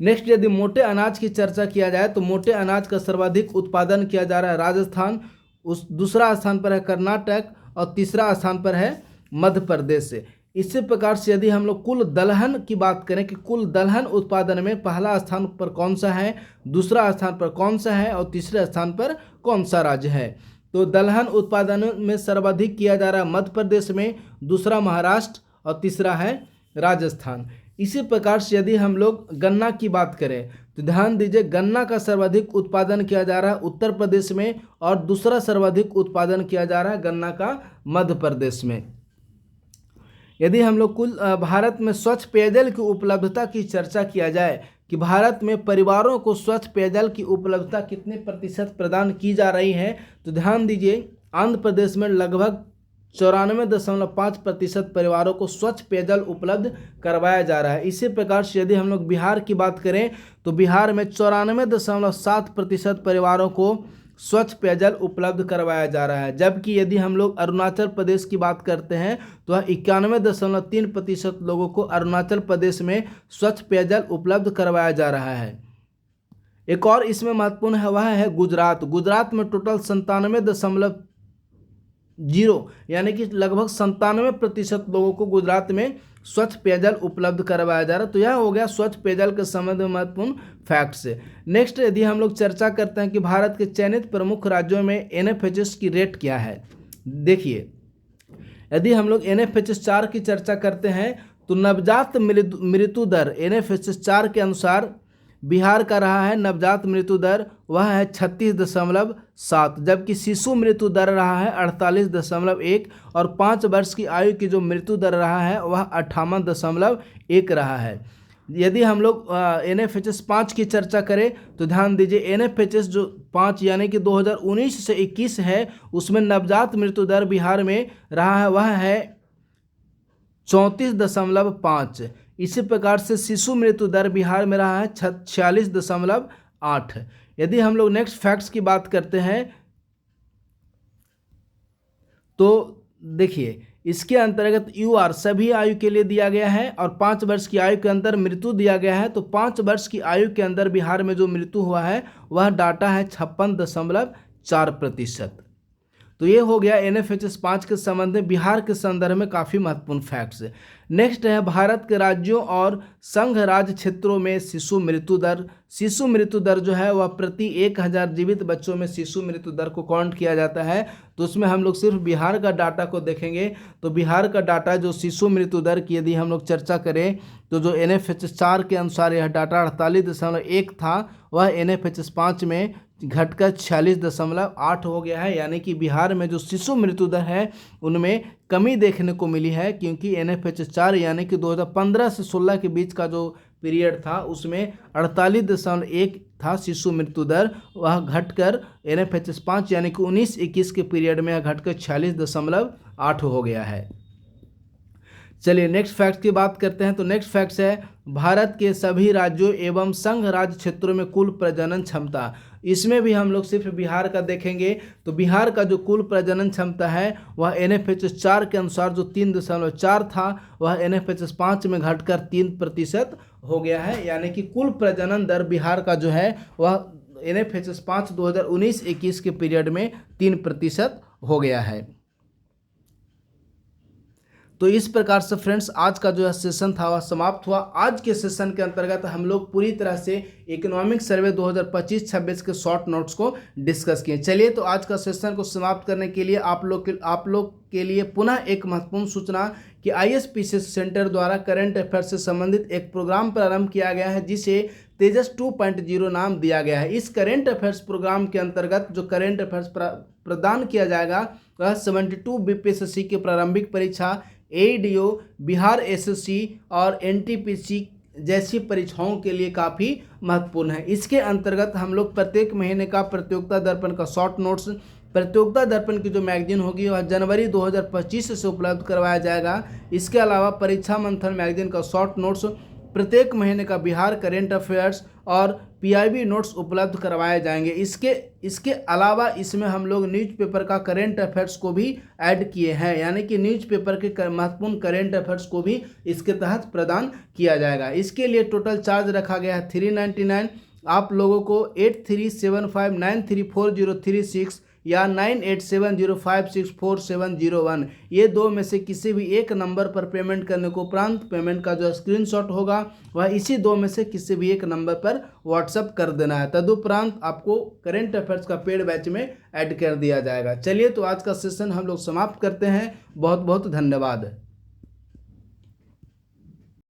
नेक्स्ट यदि मोटे अनाज की चर्चा किया जाए तो मोटे अनाज का सर्वाधिक उत्पादन किया जा रहा है राजस्थान, उस दूसरा स्थान पर है कर्नाटक और तीसरा स्थान पर है मध्य प्रदेश से। इसी प्रकार से यदि हम लोग कुल दलहन की बात करें कि कुल दलहन उत्पादन में पहला स्थान पर कौन सा है, दूसरा स्थान पर कौन सा है और तीसरे स्थान पर कौन सा राज्य है, तो दलहन उत्पादन में सर्वाधिक किया जा रहा है मध्य प्रदेश में, दूसरा महाराष्ट्र और तीसरा है राजस्थान। इसी प्रकार से यदि हम लोग गन्ना की बात करें तो ध्यान दीजिए गन्ना का सर्वाधिक उत्पादन किया जा रहा है उत्तर प्रदेश में और दूसरा सर्वाधिक उत्पादन किया जा रहा है गन्ना का मध्य प्रदेश में। यदि हम लोग कुल भारत में स्वच्छ पेयजल की उपलब्धता की चर्चा किया जाए कि भारत में परिवारों को स्वच्छ पेयजल की उपलब्धता कितने प्रतिशत प्रदान की जा रही है, तो ध्यान दीजिए आंध्र प्रदेश में लगभग 94.5% परिवारों को स्वच्छ पेयजल उपलब्ध करवाया जा रहा है। इसी प्रकार से यदि हम लोग बिहार की बात करें तो बिहार में 94.7% परिवारों को स्वच्छ पेयजल उपलब्ध करवाया जा रहा है। जबकि यदि हम लोग अरुणाचल प्रदेश की बात करते हैं तो 91.3% लोगों को अरुणाचल प्रदेश में स्वच्छ पेयजल उपलब्ध करवाया जा रहा है। एक और इसमें महत्वपूर्ण है वह है गुजरात। गुजरात में टोटल 97.0 यानी कि लगभग 97% लोगों को गुजरात में स्वच्छ पेयजल उपलब्ध करवाया जा रहा है। तो यह हो गया स्वच्छ पेयजल के संबंध में महत्वपूर्ण फैक्ट्स। नेक्स्ट यदि हम लोग चर्चा करते हैं कि भारत के चयनित प्रमुख राज्यों में NFHS की रेट क्या है, देखिए यदि हम लोग NFHS 4 की चर्चा करते हैं तो नवजात मृत्यु दर NFHS 4 के अनुसार बिहार का रहा है नवजात मृत्यु दर वह है 36.7, जबकि शिशु मृत्यु दर रहा है 48.1 और 5 वर्ष की आयु की जो मृत्यु दर रहा है वह 58.1 रहा है। यदि हम लोग NFHS 5 की चर्चा करें तो ध्यान दीजिए NFHS जो 5 यानी कि 2019 से 21 है उसमें नवजात मृत्यु दर बिहार में रहा है वह है 34.5। इसी प्रकार से शिशु मृत्यु दर बिहार में रहा है 46.8। यदि हम लोग नेक्स्ट फैक्ट्स की बात करते हैं तो देखिए इसके अंतर्गत UR सभी आयु के लिए दिया गया है और 5 वर्ष की आयु के अंदर मृत्यु दिया गया है। तो 5 वर्ष की आयु के अंदर बिहार में जो मृत्यु हुआ है वह डाटा है 56.4%। तो ये हो गया NFHS 5 के संबंध में बिहार के संदर्भ में काफ़ी महत्वपूर्ण फैक्ट्स। नेक्स्ट है भारत के राज्यों और संघ राज्य क्षेत्रों में शिशु मृत्यु दर। शिशु मृत्यु दर जो है वह प्रति 1000 जीवित बच्चों में शिशु मृत्यु दर को काउंट किया जाता है। तो उसमें हम लोग सिर्फ बिहार का डाटा को देखेंगे। तो बिहार का डाटा जो शिशु मृत्यु दर की यदि हम लोग चर्चा करें तो जो NFHS-4 के अनुसार यह डाटा 48.1 था, वह NFHS-5 में घटकर 46.8 हो गया है। यानी कि बिहार में जो शिशु मृत्यु दर है उनमें कमी देखने को मिली है, क्योंकि NFHS-4 यानी कि 2015 से 16 के बीच का जो पीरियड था उसमें 48.1 था शिशु मृत्यु दर, वह घटकर NFHS-5 यानी कि 19-21 के पीरियड में घटकर 46.8 हो गया है। चलिए नेक्स्ट फैक्ट की बात करते हैं। तो नेक्स्ट फैक्ट है भारत के सभी राज्यों एवं संघ राज्य क्षेत्रों में कुल प्रजनन क्षमता। इसमें भी हम लोग सिर्फ बिहार का देखेंगे। तो बिहार का जो कुल प्रजनन क्षमता है वह NFHS-4 के अनुसार जो 3.4 था वह NFHS-5 में घटकर 3% हो गया है। यानी कि कुल प्रजनन दर बिहार का जो है वह NFHS-5 2019-21 के पीरियड में 3% हो गया है। तो इस प्रकार से फ्रेंड्स आज का जो सेशन था वह समाप्त हुआ। आज के सेशन के अंतर्गत हम लोग पूरी तरह से इकोनॉमिक सर्वे 2025-26 के शॉर्ट नोट्स को डिस्कस किए। चलिए तो आज का सेशन को समाप्त करने के लिए आप लोग के लिए पुनः एक महत्वपूर्ण सूचना कि ISPCS सेंटर द्वारा करंट अफेयर्स से संबंधित एक प्रोग्राम प्रारंभ किया गया है जिसे तेजस 2.0 नाम दिया गया है। इस करंट अफेयर्स प्रोग्राम के अंतर्गत जो करंट अफेयर्स प्रदान किया जाएगा वह 72 BPSC की प्रारंभिक परीक्षा, ADO, बिहार SSC और NTPC जैसी परीक्षाओं के लिए काफ़ी महत्वपूर्ण है। इसके अंतर्गत हम लोग प्रत्येक महीने का प्रतियोगिता दर्पण का शॉर्ट नोट्स, प्रतियोगिता दर्पण की जो मैगजीन होगी वह जनवरी 2025 से उपलब्ध करवाया जाएगा। इसके अलावा परीक्षा मंथन मैगजीन का शॉर्ट नोट्स, प्रत्येक महीने का बिहार करेंट अफेयर्स और PIB नोट्स उपलब्ध करवाए जाएंगे। इसके अलावा इसमें हम लोग न्यूज़पेपर का करेंट अफेयर्स को भी ऐड किए हैं, यानी कि न्यूज़पेपर के महत्वपूर्ण करेंट अफेयर्स को भी इसके तहत प्रदान किया जाएगा। इसके लिए टोटल चार्ज रखा गया है 399। आप लोगों को 8375934036 या 9870564701 ये दो में से किसी भी एक नंबर पर पेमेंट करने को उपरांत पेमेंट का जो स्क्रीनशॉट होगा वह इसी दो में से किसी भी एक नंबर पर व्हाट्सअप कर देना है। तदुपरांत आपको करेंट अफेयर्स का पेड बैच में ऐड कर दिया जाएगा। चलिए तो आज का सेशन हम लोग समाप्त करते हैं। बहुत बहुत धन्यवाद।